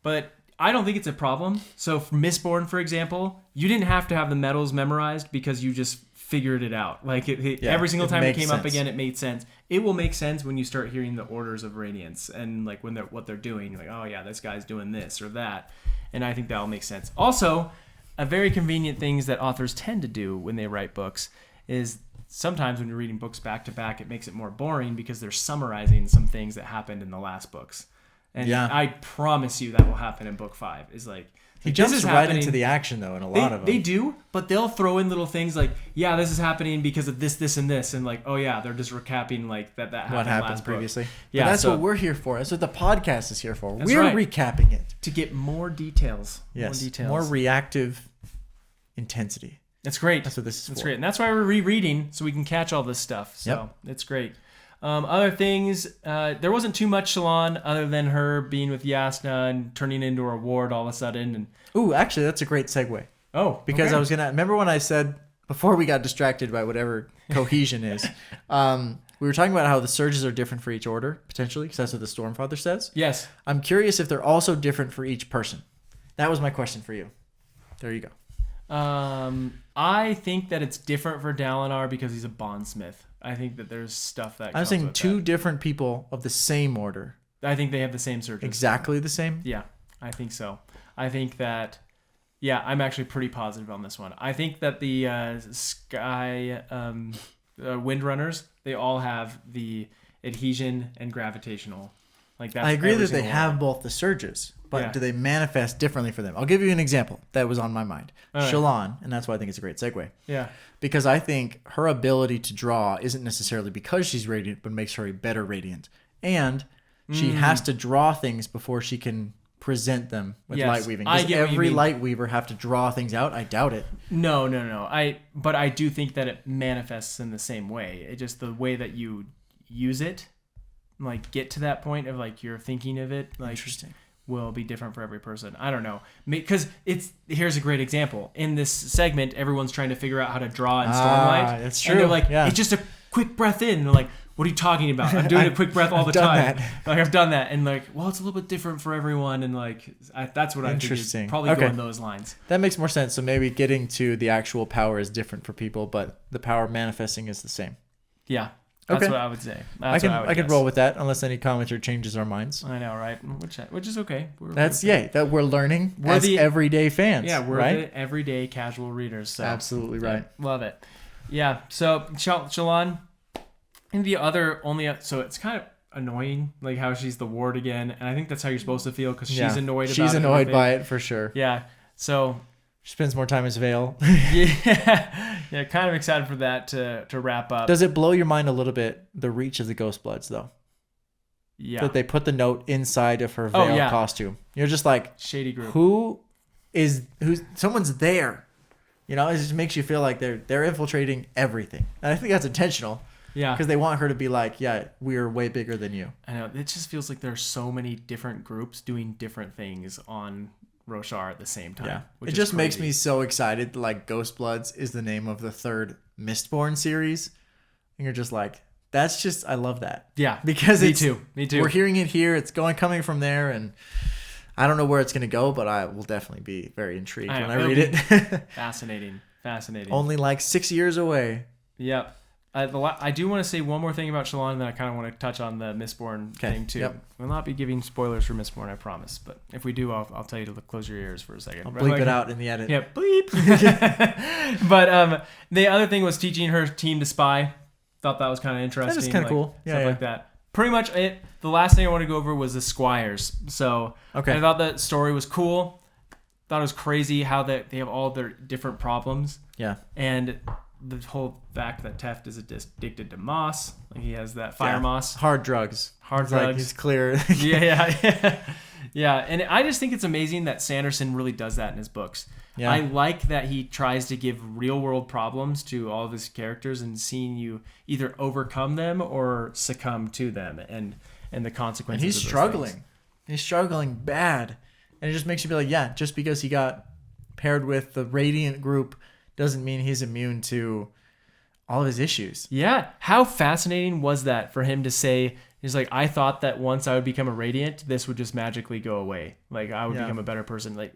but I don't think it's a problem. So for Mistborn, for example, you didn't have to have the medals memorized because you just figured it out. Like every single time it came up again, it made sense. It will make sense when you start hearing the orders of radiance and like when what they're doing. You're like, oh yeah, this guy's doing this or that, and I think that'll make sense. Also, a very convenient things that authors tend to do when they write books is sometimes when you're reading books back to back, it makes it more boring because they're summarizing some things that happened in the last books. And I promise you that will happen in book 5. Is like he jumps right into the action though in a lot of them. They do, but they'll throw in little things like, yeah, this is happening because of this, this, and this, and like, oh yeah, they're just recapping like that happened what happened last previously. Book. Yeah, but that's what we're here for. That's what the podcast is here for. We're right. recapping it to get more details. Yes, more reactive intensity. That's great. That's what this is for. That's great, and that's why we're rereading so we can catch all this stuff. So it's great. Other things, there wasn't too much Shallan other than her being with Yasna and turning into a ward all of a sudden. And ooh, actually, that's a great segue. Oh, because okay. I was gonna remember when I said before we got distracted by whatever cohesion is. We were talking about how the surges are different for each order potentially, because that's what the Stormfather says. Yes. I'm curious if they're also different for each person. That was my question for you. There you go. I think that it's different for Dalinar because he's a bondsmith. I think that there's stuff that I'm saying two different people of the same order. I think they have the same surges. Exactly the same? Yeah, I think so. I think that, yeah, I'm actually pretty positive on this one. I think that the sky windrunners, they all have the adhesion and gravitational. Like that's I agree that they have both the surges, but do they manifest differently for them? I'll give you an example that was on my mind. Shallan, and that's why I think it's a great segue. Yeah. Because I think her ability to draw isn't necessarily because she's radiant, but makes her a better radiant. And she has to draw things before she can present them with light weaving. Does every light weaver have to draw things out? I doubt it. No. But I do think that it manifests in the same way. It just the way that you use it, like get to that point of like you're thinking of it, like interesting, will be different for every person. I don't know, because here's a great example. In this segment, everyone's trying to figure out how to draw in Stormlight. That's true. And they're like, it's just a quick breath in. And they're like, what are you talking about? I'm doing a quick breath all the time. Like I've done that, and like, well, it's a little bit different for everyone, and like that's what I think is probably going those lines. That makes more sense. So maybe getting to the actual power is different for people, but the power manifesting is the same. Yeah. That's what I would say. I can roll with that unless any commenter changes our minds. I know, right? Which is okay. That we're learning as everyday fans. Yeah, we're right? the everyday casual readers. So. Absolutely right. Love it. Yeah. So Shallan, and so it's kind of annoying, like how she's the ward again, and I think that's how you're supposed to feel because she's annoyed. She's annoyed by it for sure. Yeah. So. She spends more time as Vale. Yeah, kind of excited for that to wrap up. Does it blow your mind a little bit, the reach of the Ghostbloods, though? Yeah. That they put the note inside of her Vale costume. You're just like, shady group. Someone's there. You know, it just makes you feel like they're infiltrating everything. And I think that's intentional. Yeah. Because they want her to be like, yeah, we're way bigger than you. I know. It just feels like there are so many different groups doing different things on Roshar at the same time. Yeah. It just makes me so excited. Like Ghostbloods is the name of the third Mistborn series. And you're just like, I love that. Yeah. Because Me too. We're hearing it here. It's coming from there. And I don't know where it's going to go, but I will definitely be very intrigued when I read it. Fascinating. Only like 6 years away. Yep. I do want to say one more thing about Shallan, and then I kind of want to touch on the Mistborn thing too. Yep. We'll not be giving spoilers for Mistborn, I promise. But if we do, I'll tell you to close your ears for a second. I'll bleep it out in the edit. Yeah, bleep. But the other thing was teaching her team to spy. Thought that was kind of interesting. That is kind of cool. Stuff like that. Pretty much it. The last thing I want to go over was the squires. So I thought that story was cool. Thought it was crazy how they have all their different problems. Yeah. And the whole fact that Teft is addicted to moss, like he has that fire moss, hard drugs. Drugs. Like he's clear. yeah. Yeah, and I just think it's amazing that Sanderson really does that in his books. Yeah. I like that he tries to give real world problems to all of his characters and seeing you either overcome them or succumb to them and the consequences. And he's struggling. He's struggling bad. And it just makes you be like, yeah, just because he got paired with the Radiant group doesn't mean he's immune to all of his issues. Yeah. How fascinating was that for him to say, he's like, I thought that once I would become a Radiant, this would just magically go away. Like I would become a better person. Like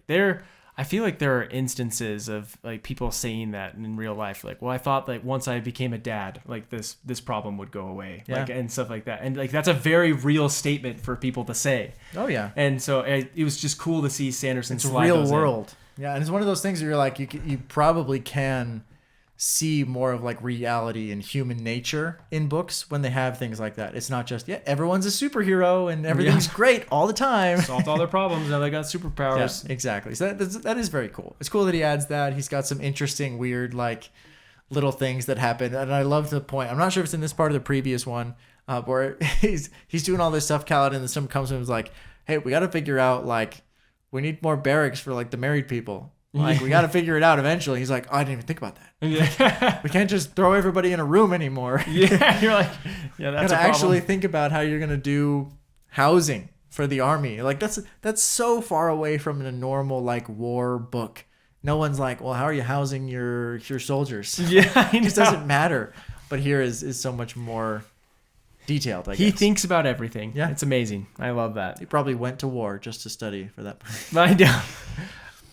I feel like there are instances of like people saying that in real life. Like, well, I thought that once I became a dad, like this problem would go away, like and stuff like that. And like that's a very real statement for people to say. Oh yeah. And so it was just cool to see Sanderson. It's real world. Yeah, and it's one of those things where you're like, you probably can see more of like reality and human nature in books when they have things like that. It's not just everyone's a superhero and everything's great all the time. Solved all their problems, now they got superpowers. Yeah, exactly. So that is very cool. It's cool that he adds that. He's got some interesting, weird, like little things that happen. And I love the point. I'm not sure if it's in this part of the previous one, where he's doing all this stuff, Kaladin, and someone comes to him and is like, hey, we got to figure out like we need more barracks for like the married people. Like, we got to figure it out eventually. He's like, oh, I didn't even think about that. Yeah. We can't just throw everybody in a room anymore. Yeah, you're like, yeah, that's a problem. Actually think about how you're going to do housing for the army. Like, that's so far away from a normal, like, war book. No one's like, well, how are you housing your soldiers? Yeah, it just doesn't matter. But here is so much more detailed, I guess. He thinks about everything. Yeah. It's amazing. I love that. He probably went to war just to study for that. I know.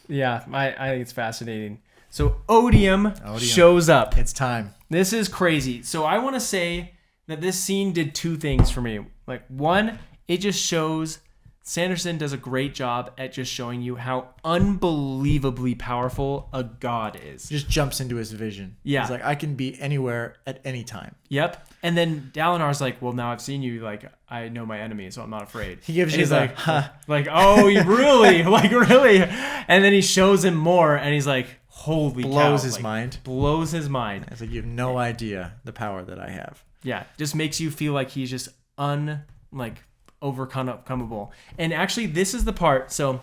Yeah, I think it's fascinating. So Odium shows up. It's time. This is crazy. So I want to say that this scene did two things for me. Like, one, it just shows Sanderson does a great job at just showing you how unbelievably powerful a god is. Just jumps into his vision. Yeah. He's like, I can be anywhere at any time. Yep. And then Dalinar's like, well, now I've seen you. Like, I know my enemy, so I'm not afraid. He gives you like, like, oh, you really? Like, really? And then he shows him more, and he's like, holy cow. Blows his mind. Blows his mind. It's like, you have no idea the power that I have. Yeah. Just makes you feel like he's just overcomable. And actually, this is the part. So,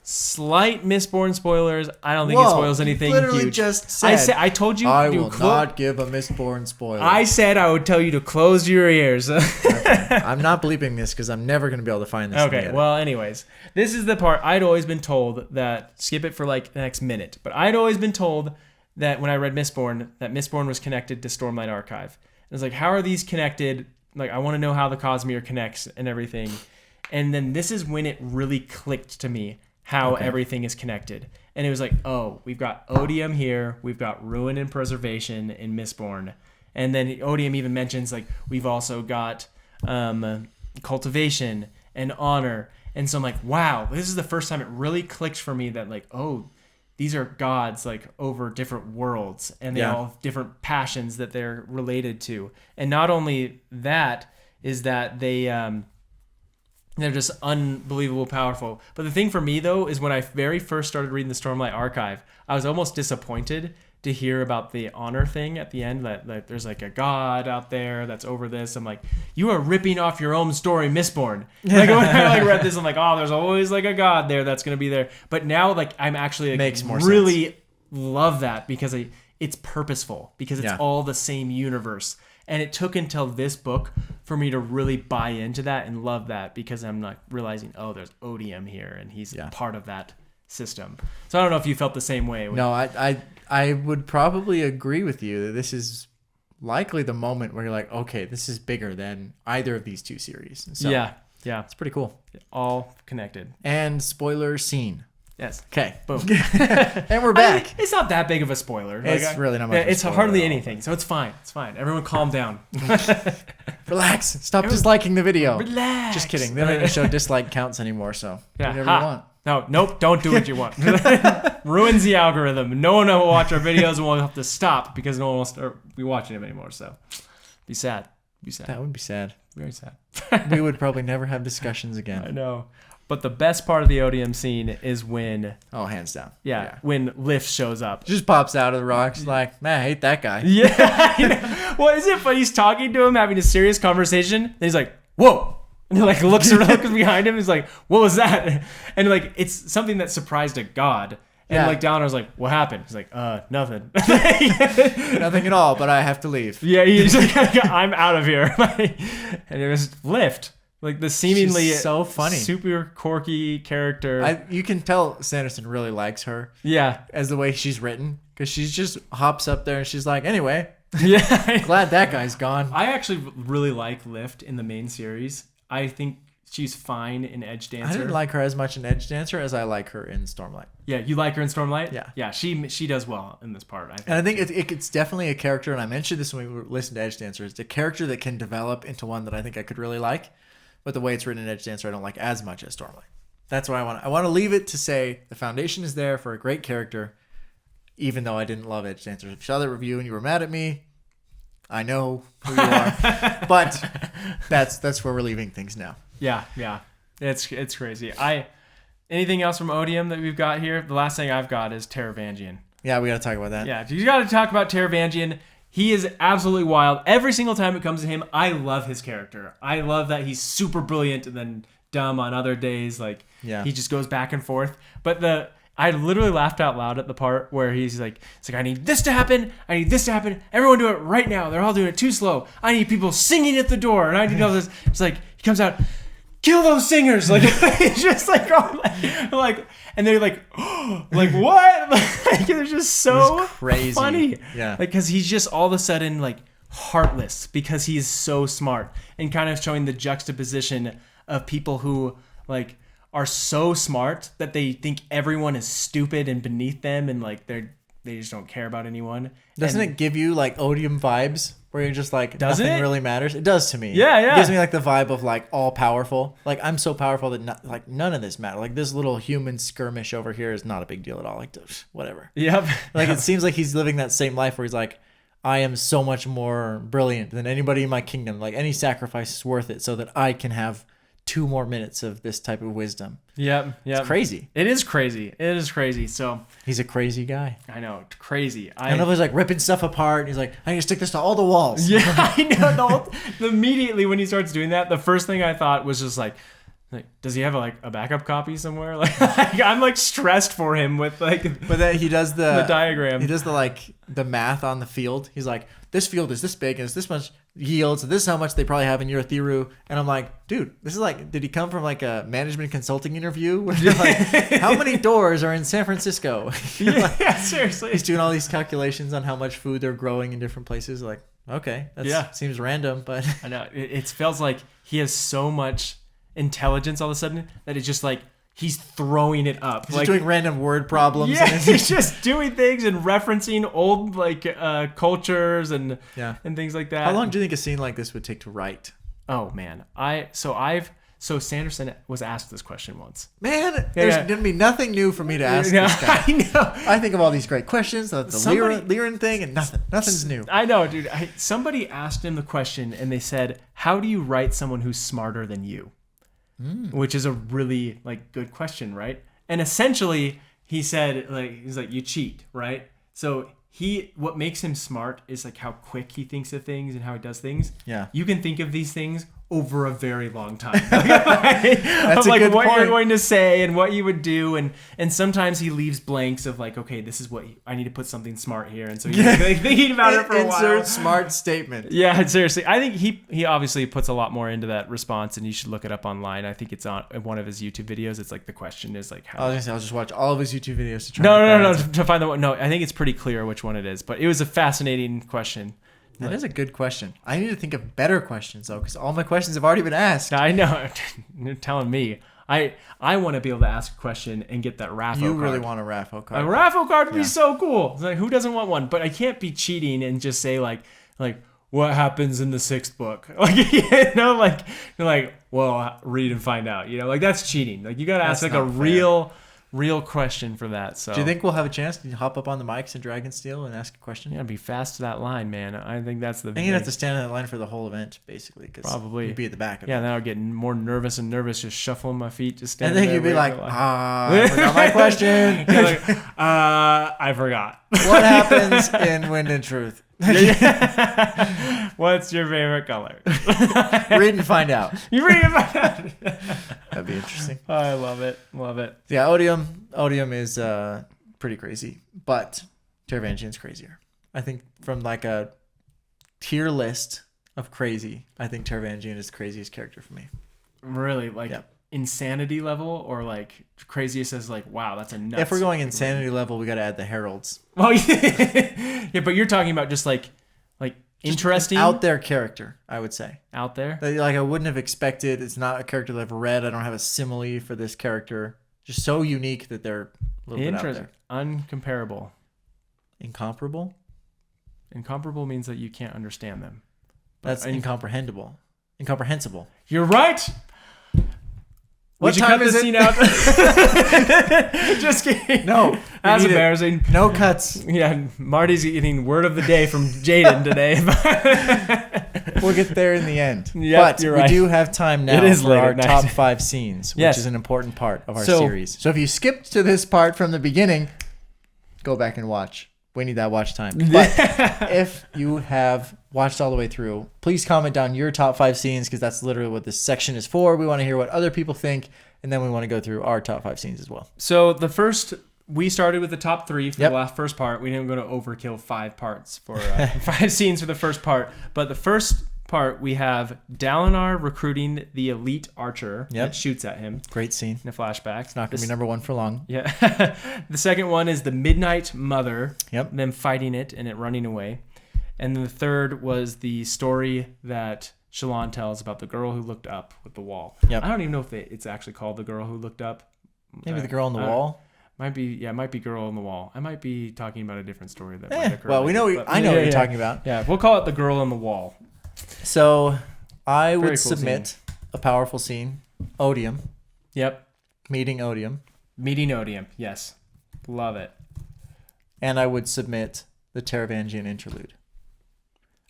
slight Mistborn spoilers. I don't think it spoils anything literally huge. Just said, I told you I will not give a Mistborn spoiler. I said I would tell you to close your ears. Okay. I'm not bleeping this because I'm never going to be able to find this. Okay. Well, anyways, this is the part I'd always been told that skip it for like the next minute. But I'd always been told that when I read Mistborn, that Mistborn was connected to Stormlight Archive. And it's like, how are these connected? Like, I want to know how the Cosmere connects and everything. And then this is when it really clicked to me how everything is connected. And it was like, oh, we've got Odium here. We've got Ruin and Preservation in Mistborn. And then Odium even mentions, like, we've also got Cultivation and Honor. And so I'm like, wow, this is the first time it really clicked for me that, like, oh, these are gods, like, over different worlds. And they all have different passions that they're related to. And not only that, is that they're just unbelievable powerful. But the thing for me, though, is when I very first started reading the Stormlight Archive, I was almost disappointed to hear about the honor thing at the end, that there's like a god out there that's over this. I'm like, you are ripping off your own story, Mistborn. Like, when I read this, I'm like, oh, there's always like a god there that's going to be there. But now, like, I'm actually like, makes more really sense. Love that because it's purposeful, because it's all the same universe. And it took until this book for me to really buy into that and love that, because I'm not realizing, oh, there's Odium here and he's part of that system. So I don't know if you felt the same way. No, I would probably agree with you that this is likely the moment where you're like, okay, this is bigger than either of these two series. So, yeah. It's pretty cool. All connected. And spoiler scene. Yes. Okay. Boom. And we're back. I mean, it's not that big of a spoiler. It's really not much. It's hardly anything, so it's fine. It's fine. Everyone calm down. Relax. Stop disliking the video. Relax. Just kidding. They don't even show dislike counts anymore, so do whatever you want. No, nope. Don't do what you want. Ruins the algorithm. No one will watch our videos, and we'll have to stop because no one will be watching them anymore. So, be sad. Be sad. That would be sad. Very sad. We would probably never have discussions again. I know. But the best part of the Odium scene is when... Oh, hands down. Yeah. When Lift shows up. Just pops out of the rocks like, man, I hate that guy. Yeah. Well, is it funny? He's talking to him, having a serious conversation. And he's like, whoa. And he like looks around, looks behind him. He's like, what was that? And like, it's something that surprised a god. And like Dalinar's like, what happened? He's like, nothing. Nothing at all, but I have to leave. Yeah, he's like, I'm out of here. And it was Lift. Like the seemingly She's so funny, super quirky character. You can tell Sanderson really likes her. Yeah. As the way she's written. Because she just hops up there and she's like, anyway. Yeah. Glad that guy's gone. I actually really like Lift in the main series. I think she's fine in Edge Dancer. I didn't like her as much in Edge Dancer as I like her in Stormlight. Yeah, you like her in Stormlight? Yeah. Yeah, she does well in this part. And I think it's definitely a character, and I mentioned this when we listened to Edge Dancer, it's a character that can develop into one that I think I could really like. But the way it's written in Edge Dancer, I don't like as much as Stormlight. That's what I want. I want to leave it to say the foundation is there for a great character, even though I didn't love Edge Dancer. If you saw that review and you were mad at me, I know who you are. But that's where we're leaving things now. Yeah. It's crazy. Anything else from Odium that we've got here? The last thing I've got is Taravangian. Yeah, we got to talk about that. Yeah, you got to talk about Taravangian. He is absolutely wild. Every single time it comes to him, I love his character. I love that he's super brilliant and then dumb on other days. Like, he just goes back and forth. But I literally laughed out loud at the part where he's like, I need this to happen. I need this to happen. Everyone do it right now. They're all doing it too slow. I need people singing at the door. And I need all this. It's like, he comes out, kill those singers. Like, it's just like, like, and they're like, oh, like what? Like, they're just so crazy. Funny. Yeah. Like, because he's just all of a sudden like heartless because he is so smart, and kind of showing the juxtaposition of people who like are so smart that they think everyone is stupid and beneath them, and like they just don't care about anyone. Doesn't it give you like Odium vibes where you're just like, nothing really matters? It does to me. Yeah. It gives me like the vibe of like all powerful. Like, I'm so powerful that like none of this matters. Like, this little human skirmish over here is not a big deal at all. Like, whatever. Yep. Like, it seems like he's living that same life where he's like, I am so much more brilliant than anybody in my kingdom. Like, any sacrifice is worth it so that I can have 2 more minutes of this type of wisdom. Yep. It's crazy. It is crazy. So he's a crazy guy. I know, crazy. I don't know if he's like ripping stuff apart. He's like, I need to stick this to all the walls. Yeah, I know. Immediately when he starts doing that, the first thing I thought was just like, does he have like a backup copy somewhere? Like I'm like stressed for him with like. But then he does the diagram. He does the math on the field. He's like, this field is this big and it's this much yield, so this is how much they probably have in Urithiru. And I'm like, dude, this is like, did he come from like a management consulting interview where you're like, how many doors are in San Francisco? Yeah, seriously. He's doing all these calculations on how much food they're growing in different places. Like, okay, that seems random, but I know it feels like he has so much intelligence all of a sudden that it's just like he's throwing it up. He's like doing random word problems. Yeah, he's just doing things and referencing old like cultures and things like that. How long do you think a scene like this would take to write? Oh man, so Sanderson was asked this question once. Man, there's gonna be nothing new for me to ask this guy. I know. I think of all these great questions, the Lyran thing, and nothing's new. I know, dude. Somebody asked him the question, and they said, "How do you write someone who's smarter than you?" Which is a really like good question, right? And essentially, he said, he's like, you cheat, right? So what makes him smart is like how quick he thinks of things and how he does things. Yeah, you can think of these things over a very long time. That's like a good what point. You're going to say and what you would do, and sometimes he leaves blanks of like, okay, this is what I need to put something smart here, and so he's like thinking about it for a while. Insert smart statement. Yeah, seriously, I think he obviously puts a lot more into that response, and you should look it up online. I think it's on one of his YouTube videos. It's like the question is like how. I was gonna say I'll just watch all of his YouTube videos to try. No, to find the one. No, I think it's pretty clear which one it is, but it was a fascinating question. That is a good question. I need to think of better questions though, because all my questions have already been asked. I know. You're telling me. I want to be able to ask a question and get that raffle card. You really want a raffle card? A raffle card would be so cool. It's like, who doesn't want one? But I can't be cheating and just say like what happens in the 6th book? Like you're like, well, read and find out. Like that's cheating. Like you got to ask like a real question for that. So do you think we'll have a chance to hop up on the mics in Dragonsteel and ask a question? Yeah, be fast to that line, man. I think that's the. I think you'd have to stand on that line for the whole event, basically, because probably you'd be at the back of it. Yeah, then I'll get more nervous, just shuffling my feet, just standing. And then you'd be like, I forgot my question. Like, I forgot. What happens in Wind and Truth? What's your favorite color? Read and find out. You read and find out. That'd be interesting. I love it. Love it. Yeah, Odium is pretty crazy, but Taravangian's crazier. I think from like a tier list of crazy, I think Taravangian is the craziest character for me. Really? Like insanity level, or like craziest as like, wow, that's a nuts. If we're going insanity level, we got to add the heralds. Well, yeah, but you're talking about just like interesting out there character, I would say. Out there? Like I wouldn't have expected. It's not a character that I've read. I don't have a simile for this character. Just so unique that they're a little bit out there. Uncomparable. Incomparable? Incomparable means that you can't understand them. That's incomprehensible. Incomprehensible. You're right. What time is it? Scene out? Just kidding. No. That's embarrassing. No cuts. Yeah, Marty's getting word of the day from Jaden today. We'll get there in the end. Yep, but you're right. we do have time now for our top 5 scenes, which is an important part of our series. So if you skipped to this part from the beginning, go back and watch. We need that watch time. But if you have watched all the way through, please comment down your top 5 scenes, because that's literally what this section is for. We want to hear what other people think, and then we want to go through our top 5 scenes as well. So we started with the top 3 for the first part. We didn't go to overkill 5 parts for 5 scenes for the first part. But the first part, we have Dalinar recruiting the elite archer that shoots at him. Great scene. In a flashback. It's not going to be number 1 for long. Yeah. The second one is the Midnight Mother. Yep. Them fighting it and it running away. And then the third was the story that Shallan tells about the girl who looked up with the wall. Yep. I don't even know if it's actually called The Girl Who Looked Up. Maybe The Girl on the Wall. Might be, it might be Girl on the Wall. I might be talking about a different story that might occur. Well, I know what you're talking about. Yeah, we'll call it The Girl on the Wall. So I would cool submit a powerful scene. Odium. Yep. Meeting Odium. Meeting Odium. Yes. Love it. And I would submit the Taravangian interlude.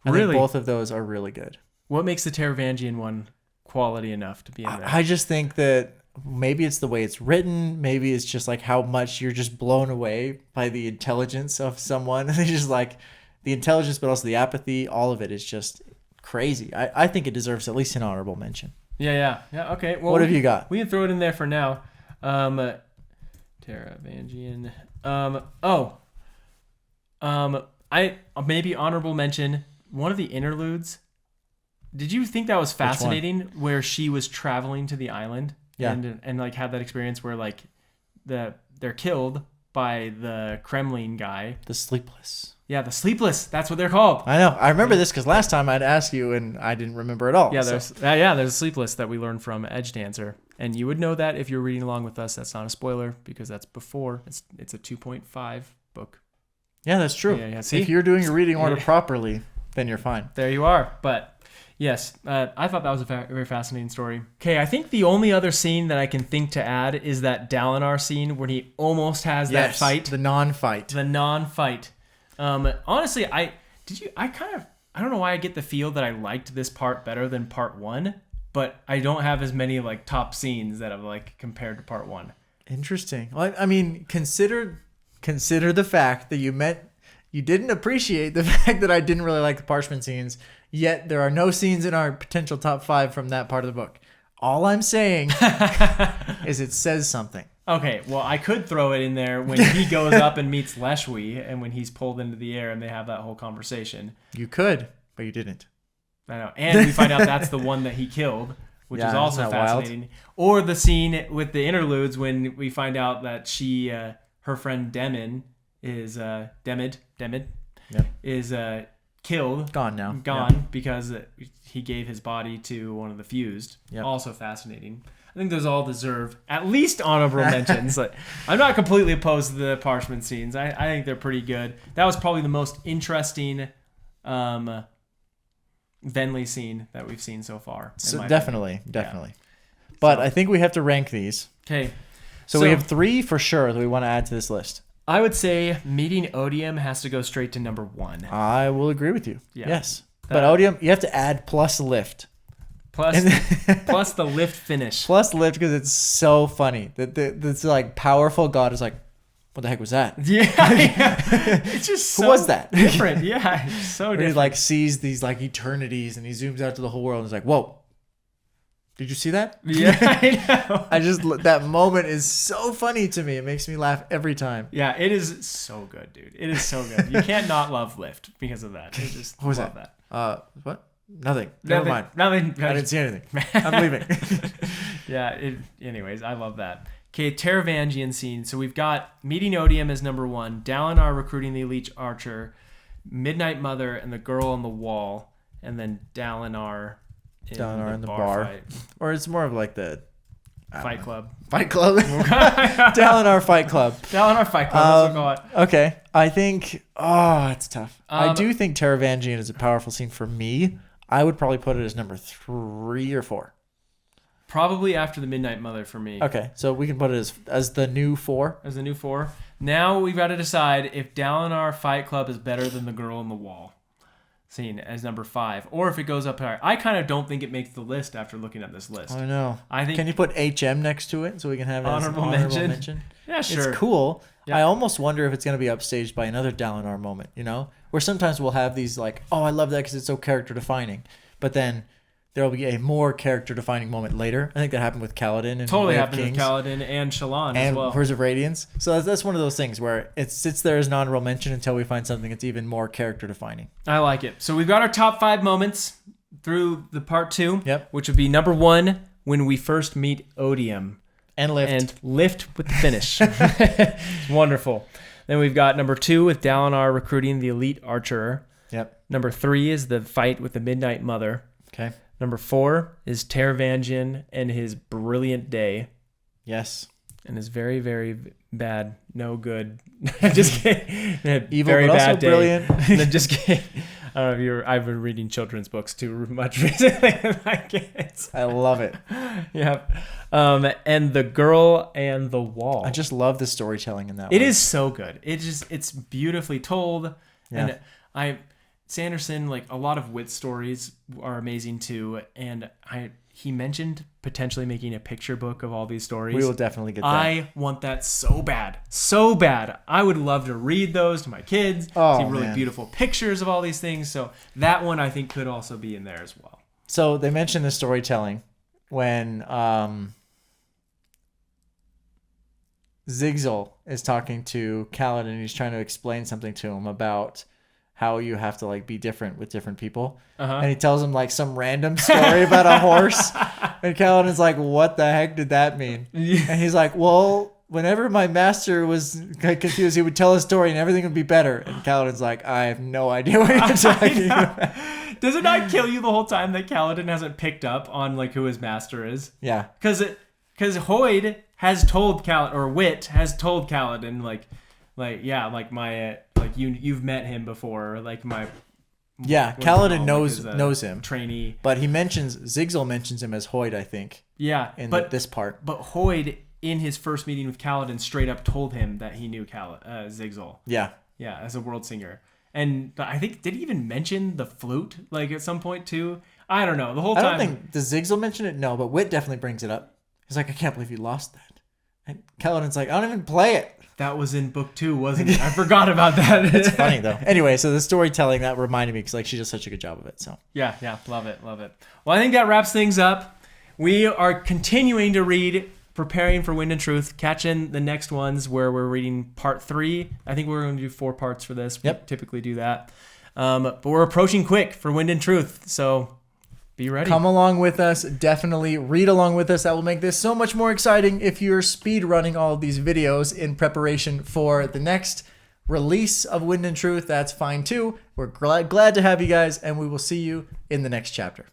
I Really? think both of those are really good. What makes the Taravangian one quality enough to be in there? I just think that maybe it's the way it's written. Maybe it's just like how much you're just blown away by the intelligence of someone. It's just like the intelligence, but also the apathy. All of it is just crazy. I think it deserves at least an honorable mention. Yeah. Okay. Well, what have you got? We can throw it in there for now. Taravangian. I maybe honorable mention one of the interludes. Did you think that was fascinating? Where she was traveling to the island, and like had that experience where like they're killed by the Kremlin guy. The Sleepless. Yeah, the Sleepless. That's what they're called. I know. I remember this because last time I'd asked you and I didn't remember at all. Yeah, there's a Sleepless that we learned from Edge Dancer, and you would know that if you're reading along with us. That's not a spoiler because that's before. It's a 2.5 book. Yeah, that's true. Yeah. See? If you're doing your reading order properly, then you're fine. There you are. But yes, I thought that was a very fascinating story. Okay, I think the only other scene that I can think to add is that Dalinar scene when he almost has that fight. The non-fight. Honestly, I don't know why I get the feel that I liked this part better than part 1, but I don't have as many like top scenes that I've like compared to part 1. Interesting. Well, I mean, consider the fact that you didn't appreciate the fact that I didn't really like the parchment scenes, yet there are no scenes in our potential top 5 from that part of the book. All I'm saying is it says something. Okay, well, I could throw it in there when he goes up and meets Leshwi and when he's pulled into the air and they have that whole conversation. You could, but you didn't. I know. And we find out that's the one that he killed, which is also fascinating. Wild? Or the scene with the interludes when we find out that her friend Demid is killed. Gone now. Because he gave his body to one of the fused. Yep. Also fascinating. I think those all deserve at least honorable mentions. Like, I'm not completely opposed to the parchment scenes. I think they're pretty good. That was probably the most interesting Venli scene that we've seen so far. So definitely. But I think we have to rank these. Okay. So we have 3 for sure that we want to add to this list. I would say Meeting Odium has to go straight to number 1. I will agree with you. Yeah. Yes. But Odium, you have to add plus lift. Plus the lift finish. Plus lift because it's so funny. This like powerful god is like, what the heck was that? Yeah. It's just so Who was that? different. Yeah, it's so Where different. he like sees these like eternities and he zooms out to the whole world and is like, whoa. Did you see that? Yeah, I know. That moment is so funny to me. It makes me laugh every time. Yeah, it is so good, dude. It is so good. You can't not love Lift because of that. It just What was love that? What? Nothing. Never mind. Nothing. I didn't see anything. I'm leaving. Yeah. Anyways, I love that. Okay, Taravangian scene. So we've got meeting Odium as number 1, Dalinar recruiting the elite archer, Midnight Mother and the girl on the wall, and then Dalinar in the bar fight. Or it's more of like the Fight Club. Fight Club. Dalinar Fight Club. Dalinar Fight Club. That's what we call it. Okay. I think, it's tough. I do think Taravangian is a powerful scene for me. I would probably put it as number 3 or 4. Probably after the Midnight Mother for me. Okay, so we can put it as the new 4. As the new 4. Now we've got to decide if Dalinar Fight Club is better than the girl on the wall scene as number 5, or if it goes up higher. I kind of don't think it makes the list after looking at this list. I know. I think. Can you put HM next to it so we can have it as an honorable mention? Yeah, sure. It's cool. Yeah. I almost wonder if it's going to be upstaged by another Dalinar moment, where sometimes we'll have these like, oh, I love that because it's so character defining, but then there will be a more character defining moment later. I think that happened with Kaladin and totally Way of happened with Kings Kaladin and Shallan and as well. Curse of Radiance. So that's one of those things where it sits there as an honorable mention until we find something that's even more character defining. I like it. So we've got our top 5 moments through the part 2, Yep. which would be number 1 when we first meet Odium. And Lift. And Lift with the finish. It's wonderful. Then we've got number 2 with Dalinar recruiting the elite archer. Yep. Number 3 is the fight with the Midnight Mother. Okay. Number 4 is Taravangian and his brilliant day. Yes. And his very, very bad, no good. Just kidding. Evil, very but bad also day. Brilliant. No, just kidding. I don't know if I've been reading children's books too much recently with my kids. I love it. Yeah. And the girl and the wall. I just love the storytelling in that one. It is so good. It's beautifully told. Yeah. And Sanderson, like a lot of wit stories are amazing too. And he mentioned potentially making a picture book of all these stories. We will definitely get that. I want that so bad. So bad. I would love to read those to my kids. See really beautiful pictures of all these things. So that one I think could also be in there as well. So they mentioned the storytelling when Zigzal is talking to Kaladin and he's trying to explain something to him about how you have to like be different with different people. And he tells him like some random story about a horse. And Kaladin's like, what the heck did that mean? And he's like, well, whenever my master was confused, he would tell a story and everything would be better. And Kaladin's like, I have no idea what you're talking about. Does it not kill you the whole time that Kaladin hasn't picked up on like who his master is? Yeah. Because Hoyd has told Kaladin, or Wit has told Kaladin, you've met him before, or like my. Yeah, Kaladin knows him. Trainee. But Zigzal mentions him as Hoyd, I think. Yeah. In this part. But Hoyd, in his first meeting with Kaladin, straight up told him that he knew Zigzal. Yeah. Yeah, as a world singer. And I think, did he even mention the flute, like at some point too? I don't know. The whole time. I don't think, does Zigzal mention it? No, but Wit definitely brings it up. He's like, I can't believe you lost that. And Kaladin's like, I don't even play it. That was in book 2, wasn't it? I forgot about that. It's funny though. Anyway, so the storytelling, that reminded me because like she does such a good job of it. So yeah, love it. Well, I think that wraps things up. We are continuing to read, preparing for Wind and Truth, catching the next ones where we're reading part 3. I think we're going to do 4 parts for this. Yep. We typically do that. But we're approaching quick for Wind and Truth, so be ready. Come along with us. Definitely read along with us. That will make this so much more exciting if you're speed running all of these videos in preparation for the next release of Wind and Truth. That's fine too. We're glad to have you guys, and we will see you in the next chapter.